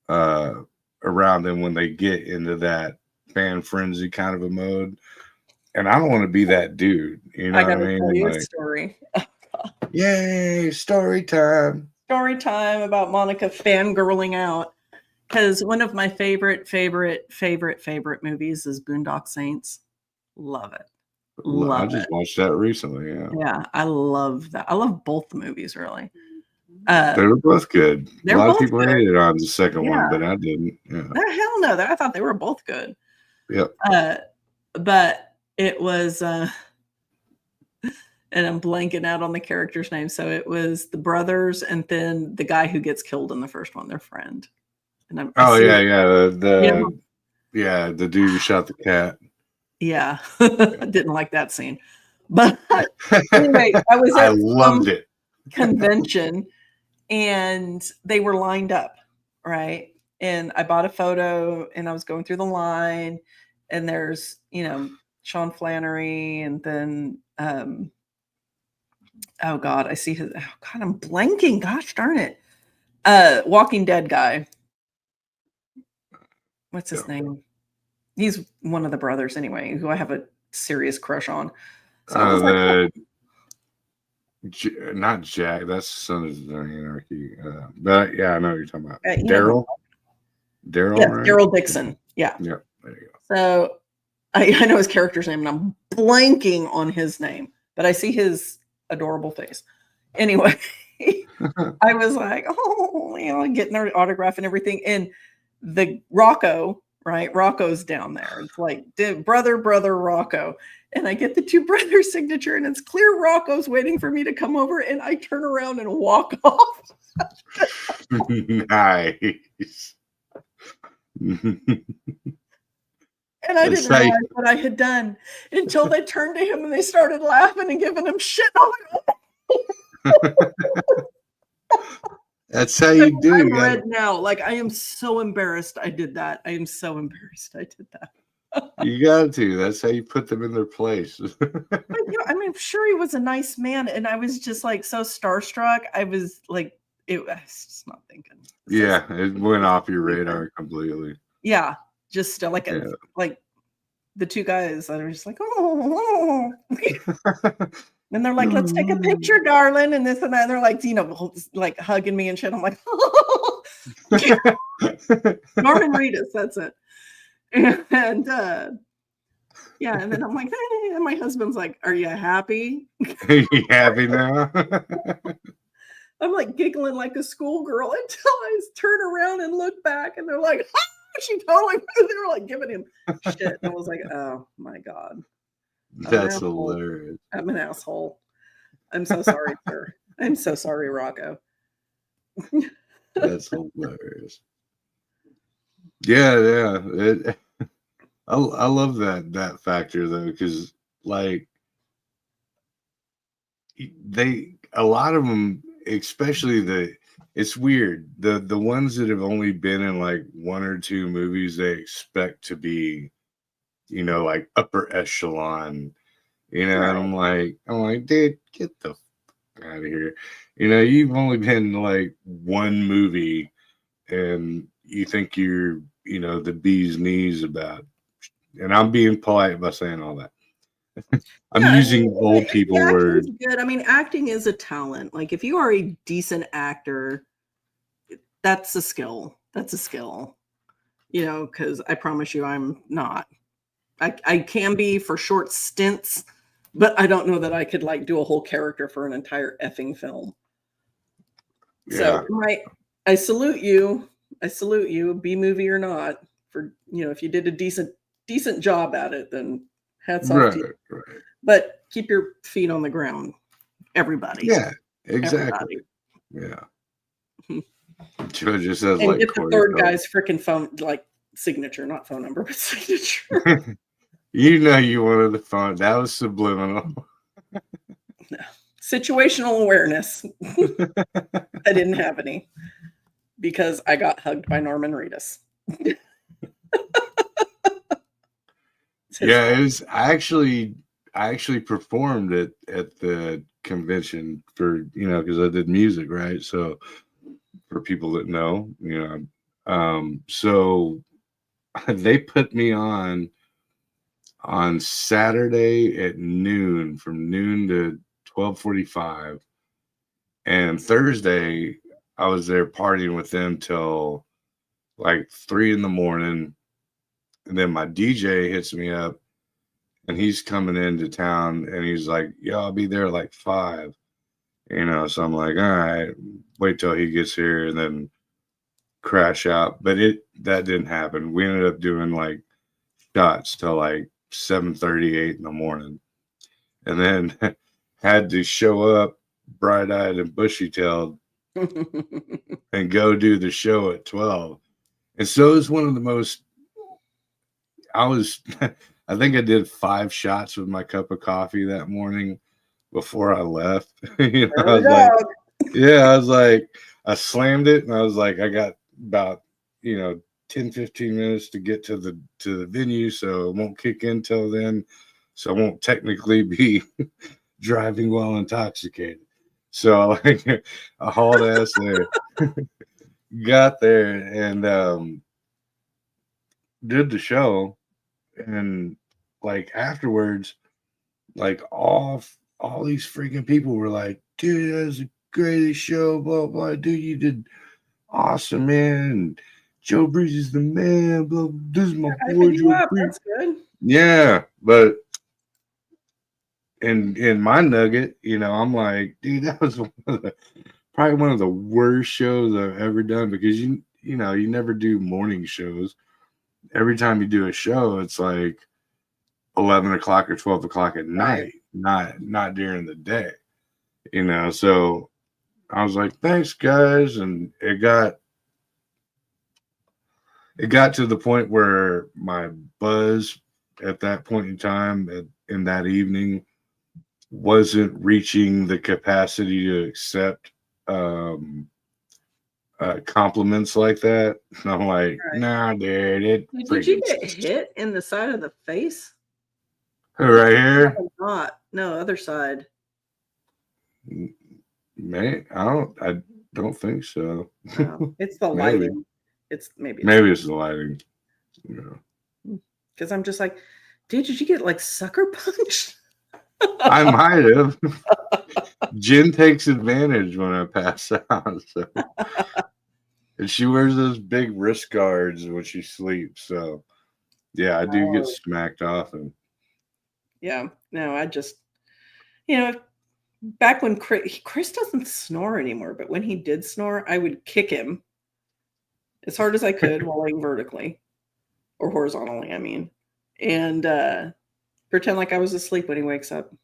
them when they get into that fan frenzy kind of a mode. And I don't want to be that dude. You know I what I gotta mean? tell you a Like, story. yay, story time. Story time about Monica fangirling out. Because one of my favorite movies is Boondock Saints. Love it. I just watched that recently. Yeah. Yeah, I love that. I love both the movies, really. They were both good. A lot of people good. hated on the second one, but I didn't. Yeah. Hell no. I thought they were both good. Yep. But it was, and I'm blanking out on the character's name. So it was the brothers and then the guy who gets killed in the first one, their friend. And the dude who shot the cat. Yeah, I didn't like that scene. But anyway, I was at loved it. Convention and they were lined up, right? And I bought a photo and I was going through the line and there's, Sean Flannery and then oh God, I see his, oh God, I'm blanking. Gosh darn it. Walking Dead guy. What's his name? He's one of the brothers anyway, who I have a serious crush on. So I was not Jack. That's Son of the Anarchy. But yeah, I know what you're talking about. Daryl. Daryl. Yeah, right? Daryl Dixon. Yeah. Yeah. There you go. So I know his character's name, and I'm blanking on his name, but I see his adorable face. Anyway, I was like, oh, getting their autograph and everything, and the Rocco. Right, Rocco's down there. It's like brother Rocco, and I get the two brothers' signature, and it's clear Rocco's waiting for me to come over, and I turn around and walk off. Nice. And I didn't realize what I had done until they turned to him and they started laughing and giving him shit. That's how you do. I'm red now. Like, I am so embarrassed I did that. I am so embarrassed I did that. You got to. That's how you put them in their place. I'm sure he was a nice man, and I was just like so starstruck. I was like, I was just not thinking. Yeah, it went off your radar completely. Yeah, just like the two guys. I was just like, oh. And they're like, let's take a picture, darling, and this and that. And they're like, like hugging me and shit. I'm like, Norman Reedus, that's it. And yeah, and then I'm like, hey, and my husband's like, are you happy? Are you happy now? I'm like giggling like a schoolgirl until I turn around and look back, and they're like, She totally, they were like giving him shit. And I was like, oh my God. I'm an That's asshole. hilarious. I'm an asshole. I'm so sorry, sir. I'm so sorry, Rocco. That's hilarious. Yeah. I love that factor though, because like a lot of them, especially it's weird. The ones that have only been in like one or two movies, they expect to be, like upper echelon, and Right. I'm like, dude, get the fuck out of here. You've only been in like one movie and you think you're, the bee's knees about, and I'm being polite by saying all that. I'm Yeah, I mean, using old if the people acting's words. good, I mean, acting is a talent. Like, if you are a decent actor, that's a skill. That's a skill. Because I promise you, I'm not. I can be for short stints, but I don't know that I could like do a whole character for an entire effing film. So Yeah, I salute you. I salute you, B movie or not, for if you did a decent job at it, then hats off to you. right, right. But keep your feet on the ground, everybody. Yeah, exactly. Everybody. Yeah. Joe just says And like get the Corey third Feldman. guy's freaking phone, like signature, not phone number, but signature. You wanted the phone. That was subliminal. No. Situational awareness. I didn't have any because I got hugged by Norman Reedus. It's his Yeah, fault. I actually performed at the convention for, because I did music, right? So for people that know, so they put me on Saturday at noon, from noon to 12:45, and Thursday I was there partying with them till like 3 in the morning, and then my DJ hits me up, and he's coming into town, and he's like, "Yo, I'll be there at like 5." So I'm like, "All right, wait till he gets here and then crash out." But that didn't happen. We ended up doing like shots till like 7:38 in the morning, and then had to show up bright-eyed and bushy-tailed and go do the show at 12. And so it's one of the most, I was, I think I did 5 shots with my cup of coffee that morning before I left. I Early was like, dog. yeah, I was like, I slammed it, and I was like, I got about, 10, 15 minutes to get to the venue, so it won't kick in till then. So I won't technically be driving while intoxicated. So like, I hauled ass there, got there, and did the show, and like afterwards, like all these freaking people were like, "Dude, that was the greatest show, blah blah. Dude, you did awesome, man. And Joe Breeze is the man, blah, blah. This is my boy Hyping you Joe up. Breeze." That's good. Yeah, but in my nugget, I'm like, dude, that was probably one of the worst shows I've ever done, because you never do morning shows. Every time you do a show, it's like 11 o'clock or 12 o'clock at Right. night, not during the day. So I was like, thanks guys. And it got to the point where my buzz at that point in time, in that evening, wasn't reaching the capacity to accept um compliments like that. And I'm like, Right. nah, dude, it Did you freaking get hit in the side of the face? Like right here. not. No, other side. I don't think so. No, it's the Maybe. lighting. Maybe it's Maybe it's the lighting. because I'm just like, dude, did you get like sucker punched? I might have. Jen takes advantage when I pass out. So. And she wears those big wrist guards when she sleeps. So, yeah, I do get Oh, smacked often. yeah. No, I just, you know, back when Chris doesn't snore anymore, but when he did snore, I would kick him as hard as I could while laying vertically. or horizontally, I mean, and pretend like I was asleep when he wakes up.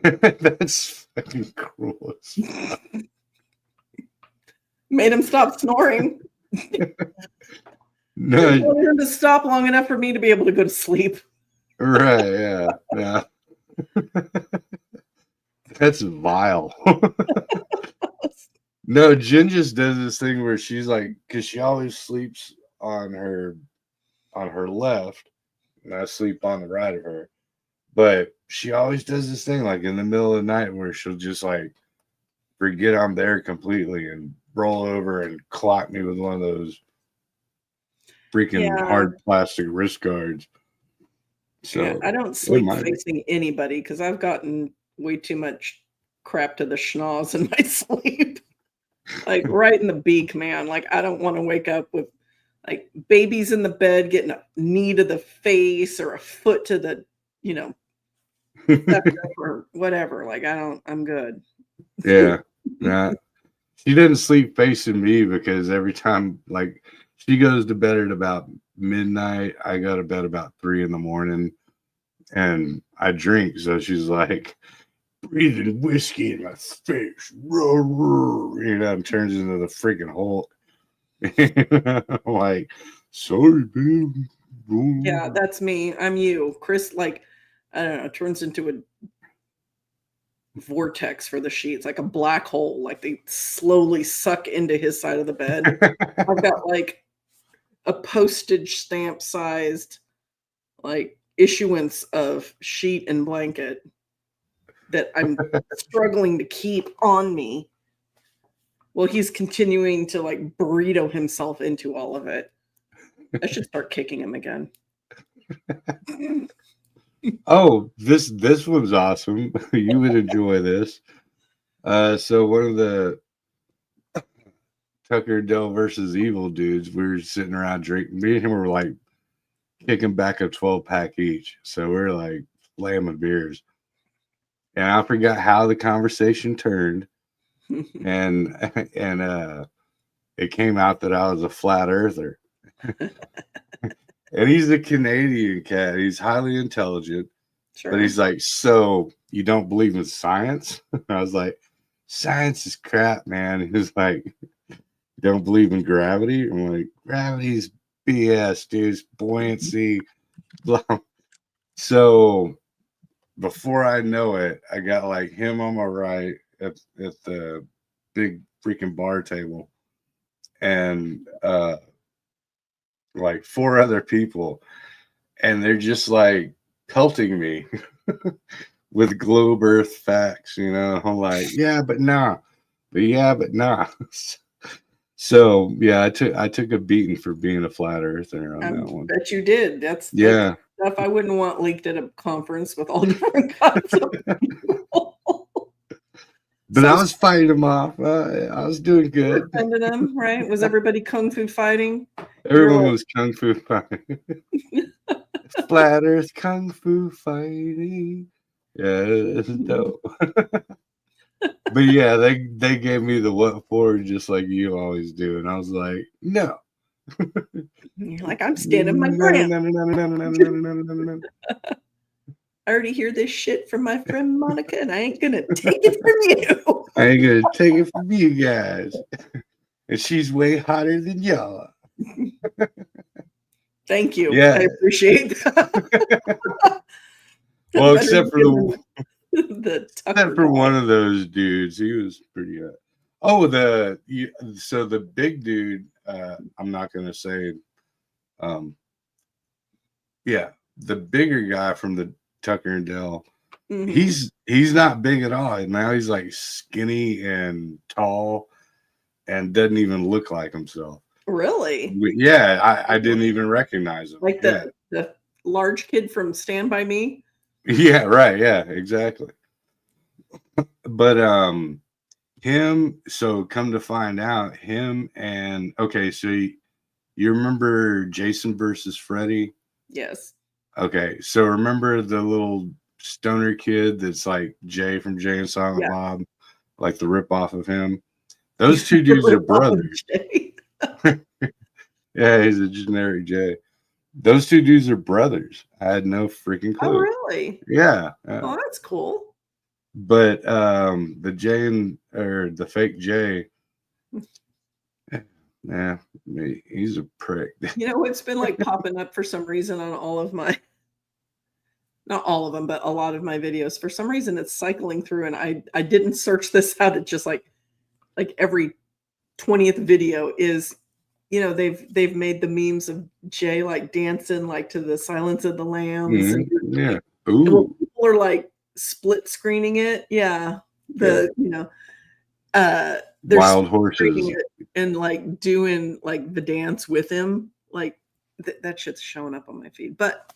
That's fucking cruel. Made him stop snoring. No, Just wanted him to stop long enough for me to be able to go to sleep. right, yeah, yeah. That's vile. No, Jen just does this thing where she's like, because she always sleeps on her left, and I sleep on the right of her. But she always does this thing like in the middle of the night where she'll just like forget I'm there completely and roll over and clock me with one of those freaking hard plastic wrist guards. So yeah, I don't sleep facing anybody because I've gotten way too much crap to the schnoz in my sleep. Like right in the beak, man. Like I don't want to wake up with like babies in the bed getting a knee to the face or a foot to the, or whatever. Like I'm good. Yeah. Yeah. She doesn't sleep facing me because every time like she goes to bed at about midnight, I go to bed about 3 a.m. and I drink. So she's like breathing whiskey in my face. And turns into the freaking Hulk. I'm like, sorry, babe. Yeah, that's me. I'm you. Chris, like, I don't know, turns into a vortex for the sheets, like a black hole. Like they slowly suck into his side of the bed. I've got like a postage stamp sized like issuance of sheet and blanket that I'm struggling to keep on me. Well, he's continuing to like burrito himself into all of it. I should start kicking him again. Oh, this one's awesome. You would enjoy this. So one of the Tucker Dell versus Evil dudes, we were sitting around drinking. Me and him were like kicking back a 12-pack each. So we're like slamming beers. And I forgot how the conversation turned. and it came out that I was a flat earther. And he's a Canadian cat. He's highly intelligent. Sure. But he's like, so you don't believe in science? I was like, science is crap, man. He's like, you don't believe in gravity? I'm like, gravity's BS, dude. It's buoyancy. So before I know it, I got like him on my right at the big freaking bar table and like 4 other people. And they're just like pelting me with globe earth facts, I'm like, yeah, but nah. But yeah, but nah. So yeah, I took a beating for being a flat earther on that one. Bet you did. That's stuff I wouldn't want leaked at a conference with all different kinds of people. But I was fighting them off. I was doing good. Defending them, right? Was everybody kung fu fighting? Everyone was kung fu fighting. Flat earth kung fu fighting. Yeah, it's dope. But yeah, they gave me the what for, just like you always do, and I was like, no. You're like, I'm standing my ground. I already hear this shit from my friend Monica, and I ain't gonna take it from you. I ain't gonna take it from you guys. And she's way hotter than y'all. Thank you. Yeah. I appreciate that. Well, except for except for one of those dudes, he was pretty good. Oh, so the big dude, I'm not gonna say, yeah, the bigger guy from the Tucker and Dell, he's not big at all. Now he's like skinny and tall, and doesn't even look like himself. Really? Yeah, I didn't even recognize him. Like the large kid from Stand By Me. Yeah, right. Yeah, exactly. But him. So come to find out, him and okay. So you remember Jason versus Freddy? Yes. Okay, so remember the little stoner kid that's like Jay from Jay and Silent Bob, like the ripoff of him? Those two dudes are brothers. Yeah, he's a generic Jay. Those two dudes are brothers. I had no freaking Oh, clue. really? Yeah. Oh, that's cool. But the J or the fake J, yeah, he's a prick. You know, it's been like popping up for some reason on all of my, not all of them, but a lot of my videos. For some reason, it's cycling through, and I didn't search this out. It just like every 20th video is, you know, they've made the memes of Jay like dancing like to the Silence of the Lambs, and Yeah. well, Ooh. people are like split screening it. Yeah, Yeah. you know, they're Wild split horses. screening it and like doing like the dance with him. Like that shit's showing up on my feed. But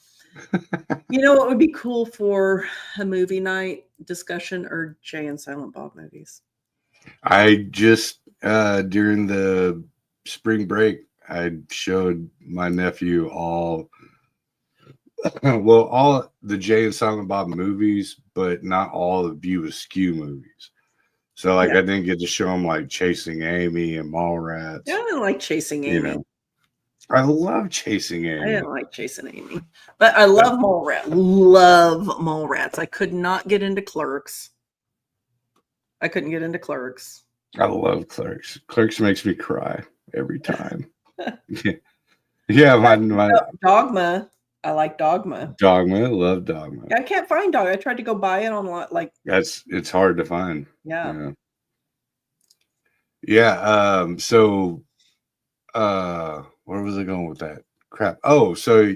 you know what would be cool for a movie night discussion or Jay and Silent Bob movies? I just during the spring break, I showed my nephew all well, all the Jay and Silent Bob movies, but not all the View Askew movies. So like Yeah. I didn't get to show him like Chasing Amy and Mallrats. Yeah, I didn't like Chasing You Amy. know. I love Chasing I Amy. didn't like Chasing Amy. But I love Mallrats. Love Mallrats. I could not get into Clerks. I couldn't get into Clerks. I love Clerks. Clerks makes me cry every time. Yeah, my Dogma. I like Dogma. Dogma, love Dogma. I can't find Dogma. I tried to go buy it online. Like It's hard to find. yeah. So where was I going with that? Crap. Oh, so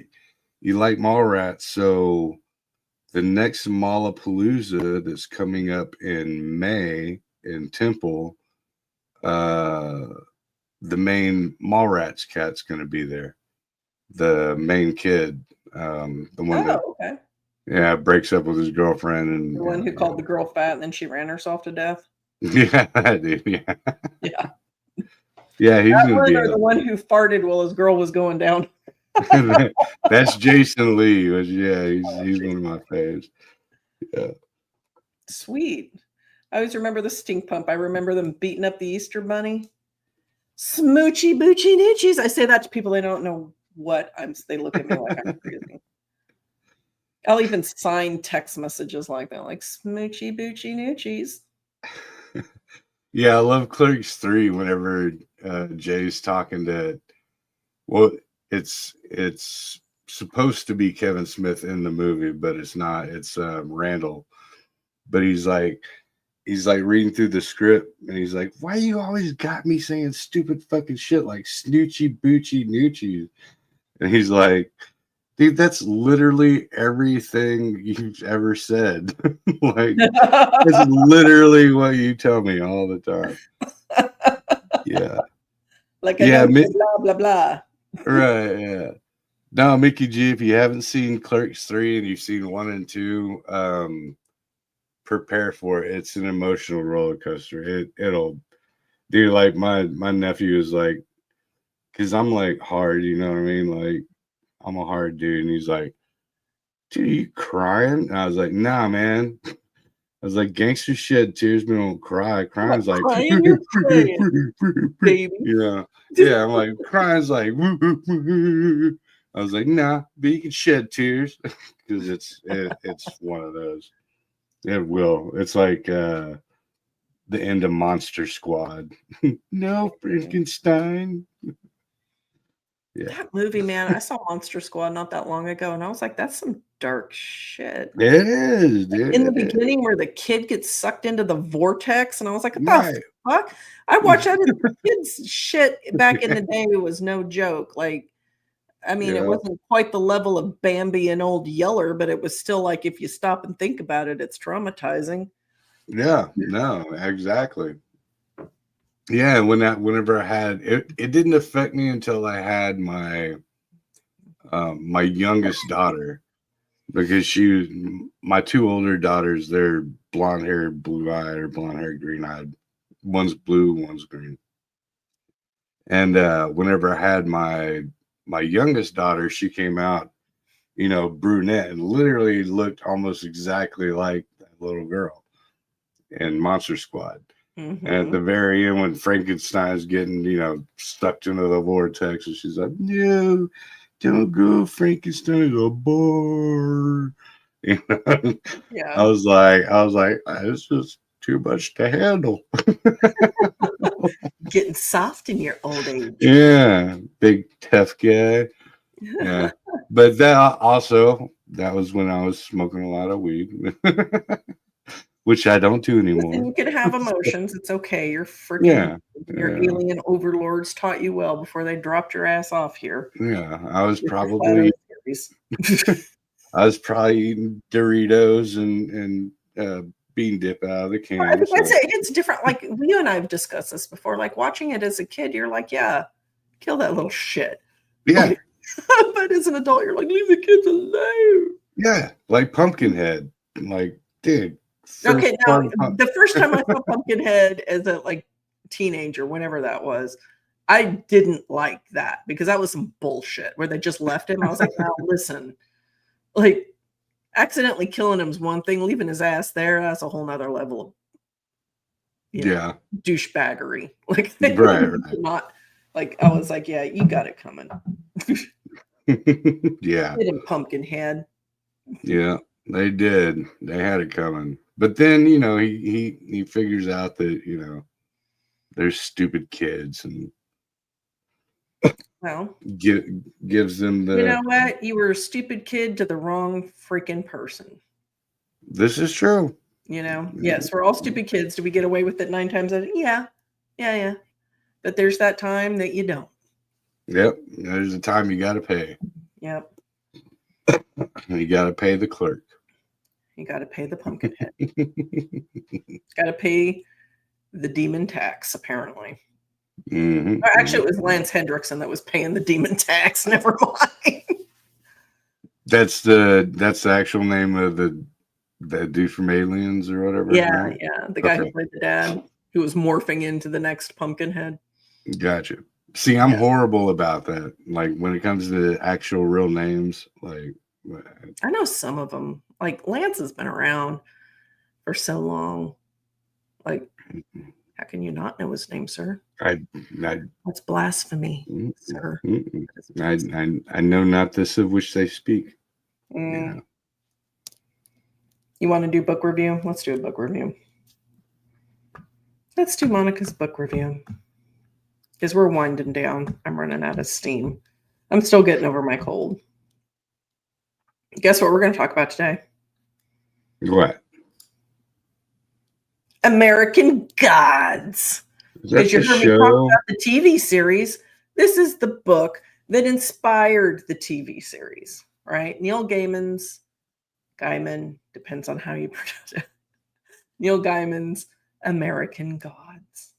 you like Mallrats, so the next Mallapalooza that's coming up in May in Temple, the main Mallrats cat's going to be there. The main kid, the one that okay. breaks up with his girlfriend, and The one who called the girl fat and then she ran herself to death. Yeah, dude. Yeah. Yeah. Yeah, he's gonna be the one who farted while his girl was going down. That's Jason Lee. He's one of my faves. Yeah. Sweet. I always remember the stink pump. I remember them beating up the Easter bunny. Smoochy boochy noochies. I say that to people, they don't know what they look at me like I'm crazy. I'll even sign text messages like that, like smoochy boochy noochies. Yeah, I love Clerks 3 whenever Jay's talking to, well, it's supposed to be Kevin Smith in the movie, but it's not. It's Randall. But he's like reading through the script, and he's like, "Why you always got me saying stupid fucking shit like snoochy boochy noochies?" And he's like, "Dude, that's literally everything you've ever said. Like, it's literally what you tell me all the time." Yeah. Like, I know blah, blah, blah. Right, yeah. No, Mickey G, if you haven't seen Clerks 3 and you've seen 1 and 2, prepare for it. It's an emotional roller coaster. It'll, dude, like my nephew is like, because I'm like hard, you know what I mean? Like, I'm a hard dude. And he's like, "Dude, are you crying?" And I was like, "Nah, man." I was like, "Gangsters shed tears, but don't cry. Crying's like, crying, you're crying, baby." Yeah, I'm like, crying's like, I was like, "Nah, but you can shed tears," because it's one of those. It will. It's like the end of Monster Squad. No, Frankenstein. Yeah. That movie, man, I saw Monster Squad not that long ago, and I was like, that's some dark shit. It is, dude. In the beginning where the kid gets sucked into the vortex, and I was like, what the Right. fuck? I watched that kids shit back in the day. It was no joke. Like, I mean, it wasn't quite the level of Bambi and Old Yeller, but it was still like, if you stop and think about it, it's traumatizing. Yeah, no, exactly. Yeah, whenever I had it didn't affect me until I had my my youngest daughter, because my two older daughters, they're blonde haired, blue eyed, or blonde haired, green eyed. One's blue, one's green. And whenever I had my youngest daughter, she came out, brunette, and literally looked almost exactly like that little girl in Monster Squad. Mm-hmm. And at the very end, when Frankenstein's getting, sucked into the vortex, and she's like, "No, don't go Frankenstein a bar. You know? I Yeah. was like, this is too much to handle. Getting soft in your old age. Yeah, big tough guy. Yeah, but that was when I was smoking a lot of weed, which I don't do Listen, anymore. you can have emotions. It's okay. Yeah, Your yeah, alien overlords taught you well before they dropped your ass off here yeah. I was with your flat Earth theories. eating Doritos and bean dip out of the I can. think that's So it. It's different. Like you and I have discussed this before. Like watching it as a kid, you're like, yeah, kill that little shit. yeah, Like, but as an adult, you're like, leave the kids alone. yeah, like Pumpkinhead. Like, dude, first Okay, now part of the first time I saw Pumpkinhead as a teenager, whenever that was, I didn't like that because that was some bullshit where they just left him. I was like, now listen, like accidentally killing him's one thing, leaving his ass there, that's a whole nother level of yeah, douchebaggery. Like right, not like I was like, yeah, you got it coming. yeah, Hit him, Pumpkinhead. yeah. They did. They had it coming. But then he figures out that they're stupid kids and Well, gives them you the. know what? You were a stupid kid to the wrong freaking person. This is true. Yes, we're all stupid kids. Do we get away with it 9 times out of yeah, yeah, yeah. But there's that time that you don't. Yep. There's a time you got to pay. Yep, You got to pay the clerk. you got to pay the pumpkin head. Got to pay the demon tax. Apparently, actually, it was Lance Hendrickson that was paying the demon tax. Never mind. That's the actual name of the dude from Aliens or whatever. Yeah, Right? yeah. The guy who played the dad, who was morphing into the next pumpkin head. Gotcha. See, I'm Yeah. horrible about that. Like when it comes to actual real names, like I know some of them. Like Lance has been around for so long. Like, how can you not know his name, sir? I That's blasphemy, sir. I know not this of which they speak. Mm. You want to do book review? Let's do a book review. Let's do Monica's book review. Because we're winding down. I'm running out of steam. I'm still getting over my cold. Guess what we're going to talk about today? What? American Gods. Is Because that you the heard me talk show? about the TV series. This is the book that inspired the TV series, right? Neil Gaiman, depends on how you pronounce it. Neil Gaiman's American Gods.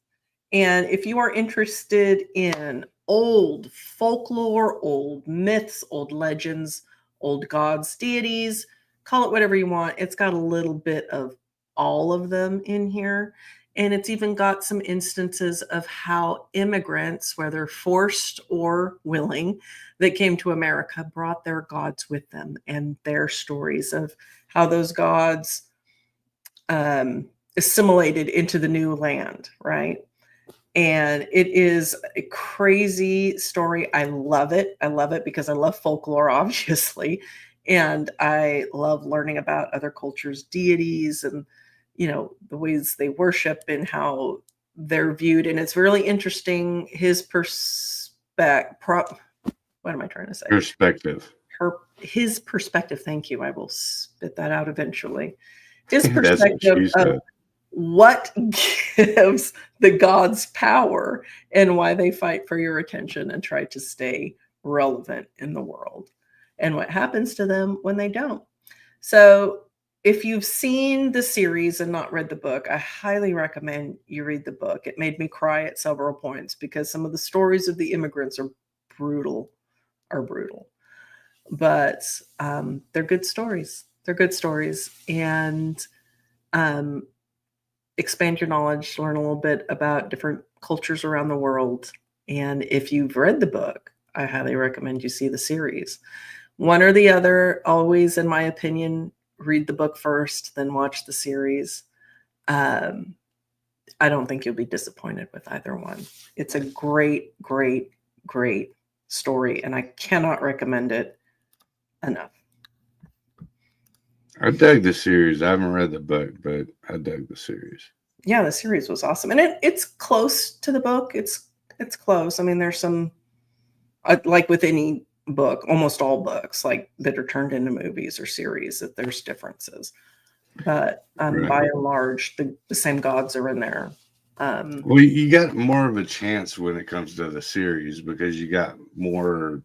And if you are interested in old folklore, old myths, old legends, old gods, deities, call it whatever you want, it's got a little bit of all of them in here. And it's even got some instances of how immigrants, whether forced or willing, that came to America brought their gods with them and their stories of how those gods assimilated into the new land, right? And it is a crazy story. I love it. I love it because I love folklore, obviously. And I love learning about other cultures' deities and, the ways they worship and how they're viewed. And it's really interesting. What am I trying to say? Perspective. His perspective. Thank you. I will spit that out eventually. His That's what perspective she of said. what gives the gods power and why they fight for your attention and try to stay relevant in the world and what happens to them when they don't. So, if you've seen the series and not read the book, I highly recommend you read the book. It made me cry at several points because some of the stories of the immigrants are brutal, but they're good stories. They're good stories. And expand your knowledge, learn a little bit about different cultures around the world. And if you've read the book, I highly recommend you see the series. One or the other, always, in my opinion, read the book first, then watch the series. I don't think you'll be disappointed with either one. It's a great, great, great story, and I cannot recommend it enough. I dug the series. I haven't read the book, but I dug the series. Yeah, the series was awesome, and it's close to the book. It's close. I mean, there's some like with any book, almost all books like that are turned into movies or series, that there's differences. But Right. by and large, the same gods are in there. Well, you got more of a chance when it comes to the series because you got more,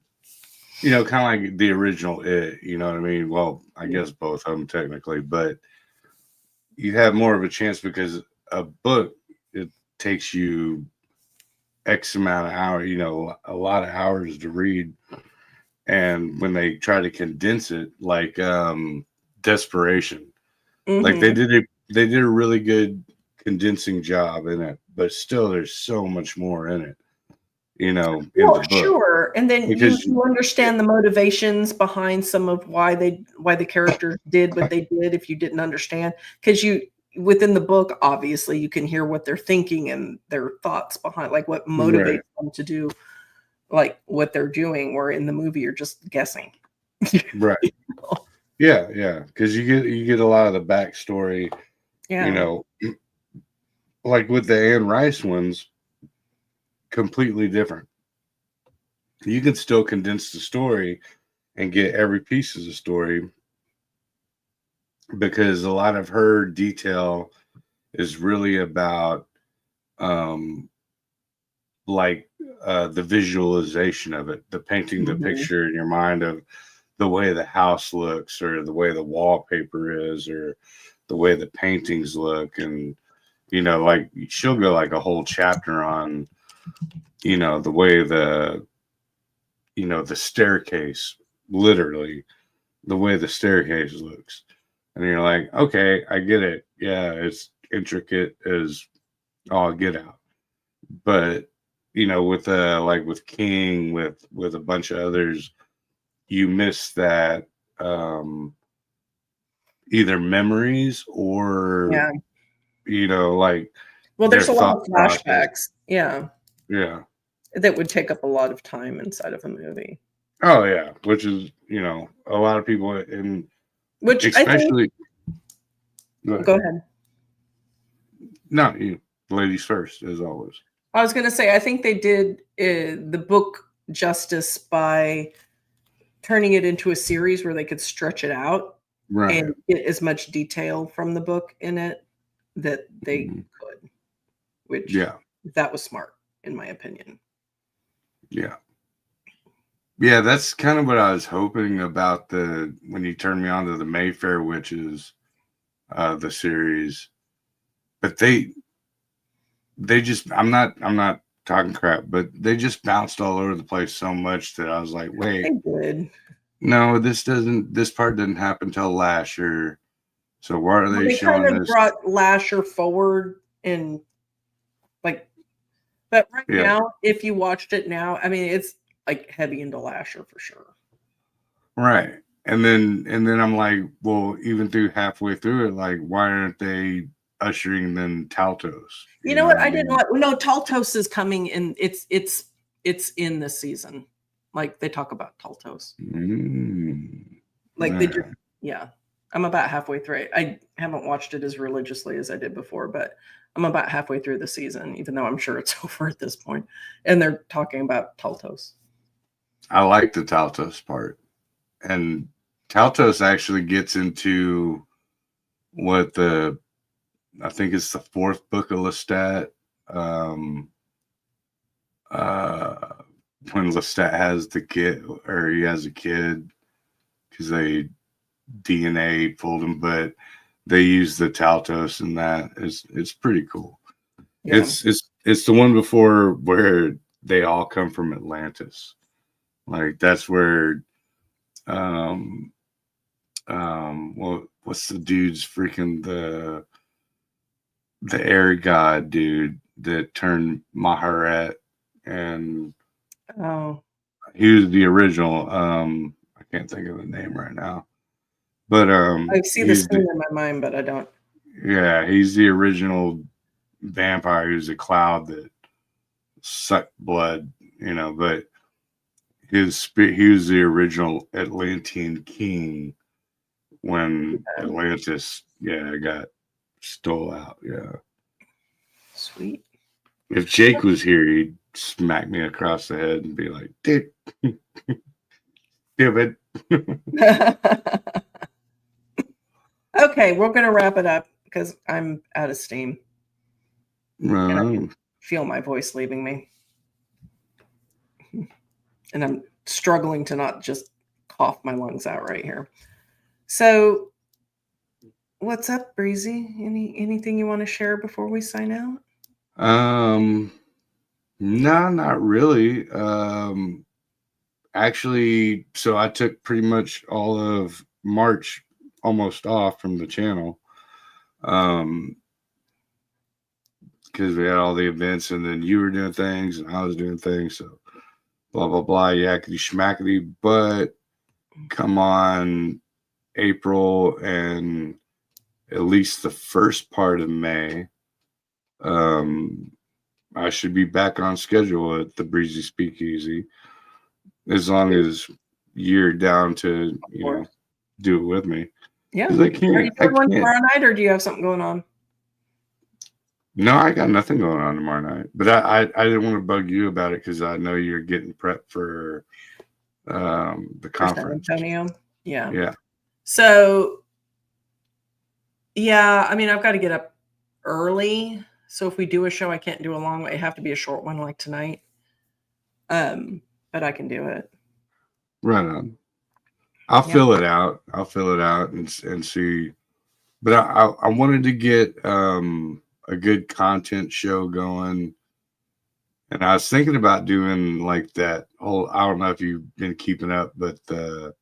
kind of like the original It, you know what I mean? Well, I guess both of them technically, but you have more of a chance because a book, it takes you X amount of hours, a lot of hours to read. And when they try to condense it, like Desperation, like they did a really good condensing job in it, but still there's so much more in it, in the book. Sure. And then Because you understand the motivations behind some of why the characters did what they did if you didn't understand. Because within the book, obviously you can hear what they're thinking and their thoughts behind, like what motivates them to do like what they're doing, where in the movie you're just guessing. Right. Yeah, because you get a lot of the backstory. Yeah. Like with the Anne Rice ones, completely different. You can still condense the story and get every piece of the story because a lot of her detail is really about the visualization of it, the painting the picture in your mind of the way the house looks or the way the wallpaper is or the way the paintings look. And like she'll go like a whole chapter on the way the staircase, literally the way the staircase looks. And you're like, okay, I get it. Yeah, it's intricate as all get out. But with like with King, with a bunch of others, you miss that either memories or like there's a lot of flashbacks. Process. Yeah. That would take up a lot of time inside of a movie. Oh yeah, which is a lot of people in which especially. Go ahead. No, you ladies first, as always. I was going to say, I think they did the book justice by turning it into a series where they could stretch it out and get as much detail from the book in it that they could, which that was smart, in my opinion. Yeah, that's kind of what I was hoping about when you turned me on to the Mayfair Witches, the series. But they just, I'm not talking crap, but they just bounced all over the place so much that I was like, wait, they did. No, this part didn't happen till Lasher. So why are they showing kind of this? Brought Lasher forward and but right now, if you watched it now, I mean, it's like heavy into Lasher for sure. Right. And then I'm like, well, even halfway through it, like, why aren't they ushering in Taltos? You know what? I didn't want. No, Taltos is coming in. It's in this season. Like they talk about Taltos. Like they just, I'm about halfway through it. I haven't watched it as religiously as I did before, but I'm about halfway through the season, even though I'm sure it's over at this point. And they're talking about Taltos. I like the Taltos part. And Taltos actually gets into what I think it's the fourth book of Lestat. When Lestat has the kid, or he has a kid, because they DNA pulled him, but they use the Taltos, and that it's pretty cool. Yeah. It's the one before where they all come from Atlantis. Like that's where what's the dude's freaking the air god dude that turned Maharet, and he was the original. I can't think of the name right now, but I see the scene in my mind, but I don't. Yeah, he's the original vampire who's a cloud that sucked blood, but He was the original Atlantean king when Atlantis, got stole out. Yeah. Sweet. If Jake was here, he'd smack me across the head and be like, "Dick, stupid." Okay, we're going to wrap it up because I'm out of steam. And I can feel my voice leaving me. And I'm struggling to not just cough my lungs out right here. So, what's up, Breezy? Anything you want to share before we sign out? No, not really. Actually, so I took pretty much all of March almost off from the channel. Because we had all the events, and then you were doing things, and I was doing things, so blah blah blah, yakety schmackety. But come on, April and at least the first part of May, I should be back on schedule at the Breezy Speakeasy, as long as you're down to do it with me. Yeah. I can't. Are you doing one tomorrow night, or do you have something going on? No, I got nothing going on tomorrow night, but I didn't want to bug you about it because I know you're getting prepped for the conference. San Antonio. Yeah. Yeah. So, yeah, I mean, I've got to get up early. So if we do a show, I can't do a long one. It have to be a short one like tonight. But I can do it. Right on. I'll fill it out. I'll fill it out and see. But I wanted to get a good content show going, and I was thinking about doing like that whole. I don't know if you've been keeping up, but the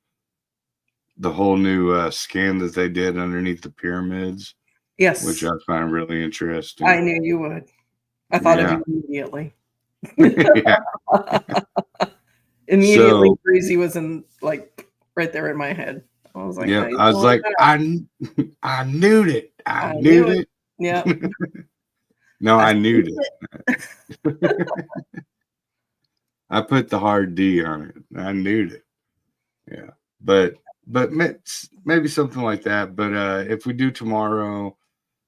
whole new scan that they did underneath the pyramids. Yes, which I find really interesting. I knew you would. I thought of you immediately. Immediately, so, Breezy was in right there in my head. I was like, yeah, I was like, I knew it. I knew it. Yeah. No, I knew it. I put the hard D on it. I knew it. Yeah, but maybe something like that. But if we do tomorrow,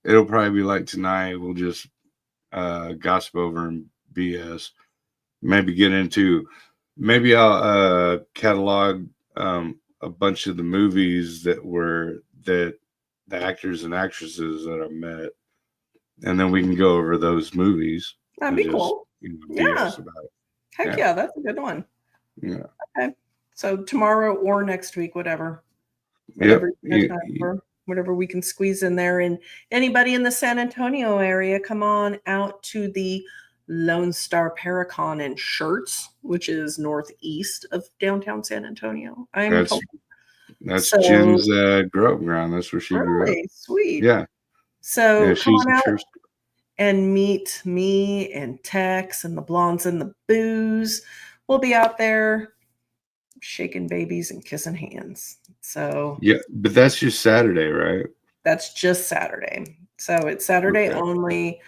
it'll probably be like tonight. We'll just gossip over and BS. Maybe get into. Maybe I'll catalog a bunch of the movies that the actors and actresses that I met, and then we can go over those movies. That'd be cool. BS about it. Heck yeah, that's a good one. Yeah. Okay. So tomorrow or next week, whatever we can squeeze in there. And anybody in the San Antonio area, come on out to the Lone Star Paracon in Schertz, which is northeast of downtown San Antonio. That's Jen's grow up ground. That's where she grew up. Sweet. Yeah. So come on out and meet me and Tex and the Blondes and the Booze. We'll be out there shaking babies and kissing hands. So yeah, but that's just Saturday, right? That's just Saturday. So it's Saturday only.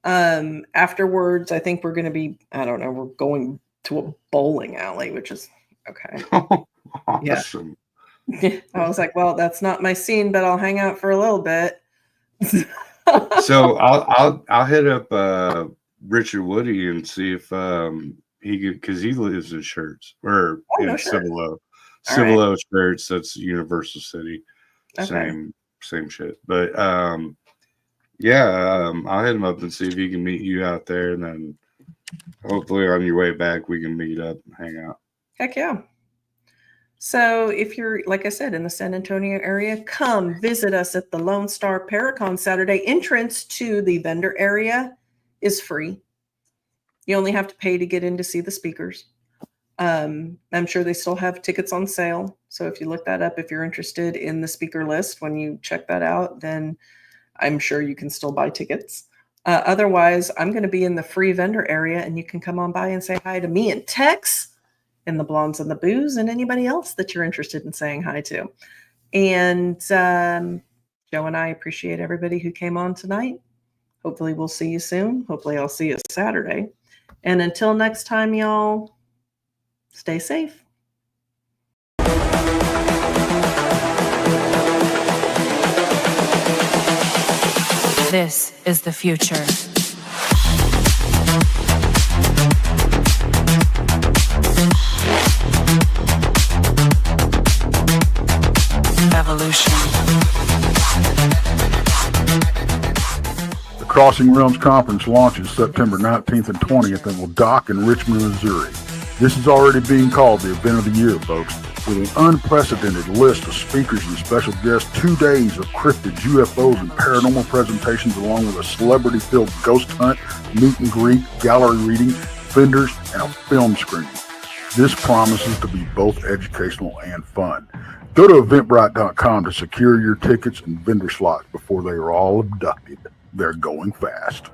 Afterwards, I think we're going to be, I don't know, we're going to a bowling alley, which is okay. Awesome. Yeah. I was like, well, that's not my scene, but I'll hang out for a little bit. So I'll hit up Richard Woody and see if he could, because he lives in Schertz or in Cibolo. Cibolo, Schertz, that's Universal City. Same shit. But I'll hit him up and see if he can meet you out there, and then hopefully on your way back we can meet up and hang out. Heck yeah. So if you're, like I said, in the San Antonio area, come visit us at the Lone Star Paracon Saturday. Entrance to the vendor area is free. You only have to pay to get in to see the speakers. I'm sure they still have tickets on sale. So if you look that up, if you're interested in the speaker list, when you check that out, then I'm sure you can still buy tickets. Otherwise, I'm going to be in the free vendor area, and you can come on by and say hi to me and Tex and the Blondes and the Booze and anybody else that you're interested in saying hi to. And Joe and I appreciate everybody who came on tonight. Hopefully we'll see you soon. Hopefully I'll see you Saturday. And until next time, y'all, stay safe. This is the future. Evolution. The Crossing Realms Conference launches September 19th and 20th and will dock in Richmond, Missouri. This is already being called the event of the year, folks. With an unprecedented list of speakers and special guests, 2 days of cryptids, UFOs, and paranormal presentations, along with a celebrity-filled ghost hunt, meet and greet, gallery reading, vendors, and a film screening. This promises to be both educational and fun. Go to Eventbrite.com to secure your tickets and vendor slots before they are all abducted. They're going fast.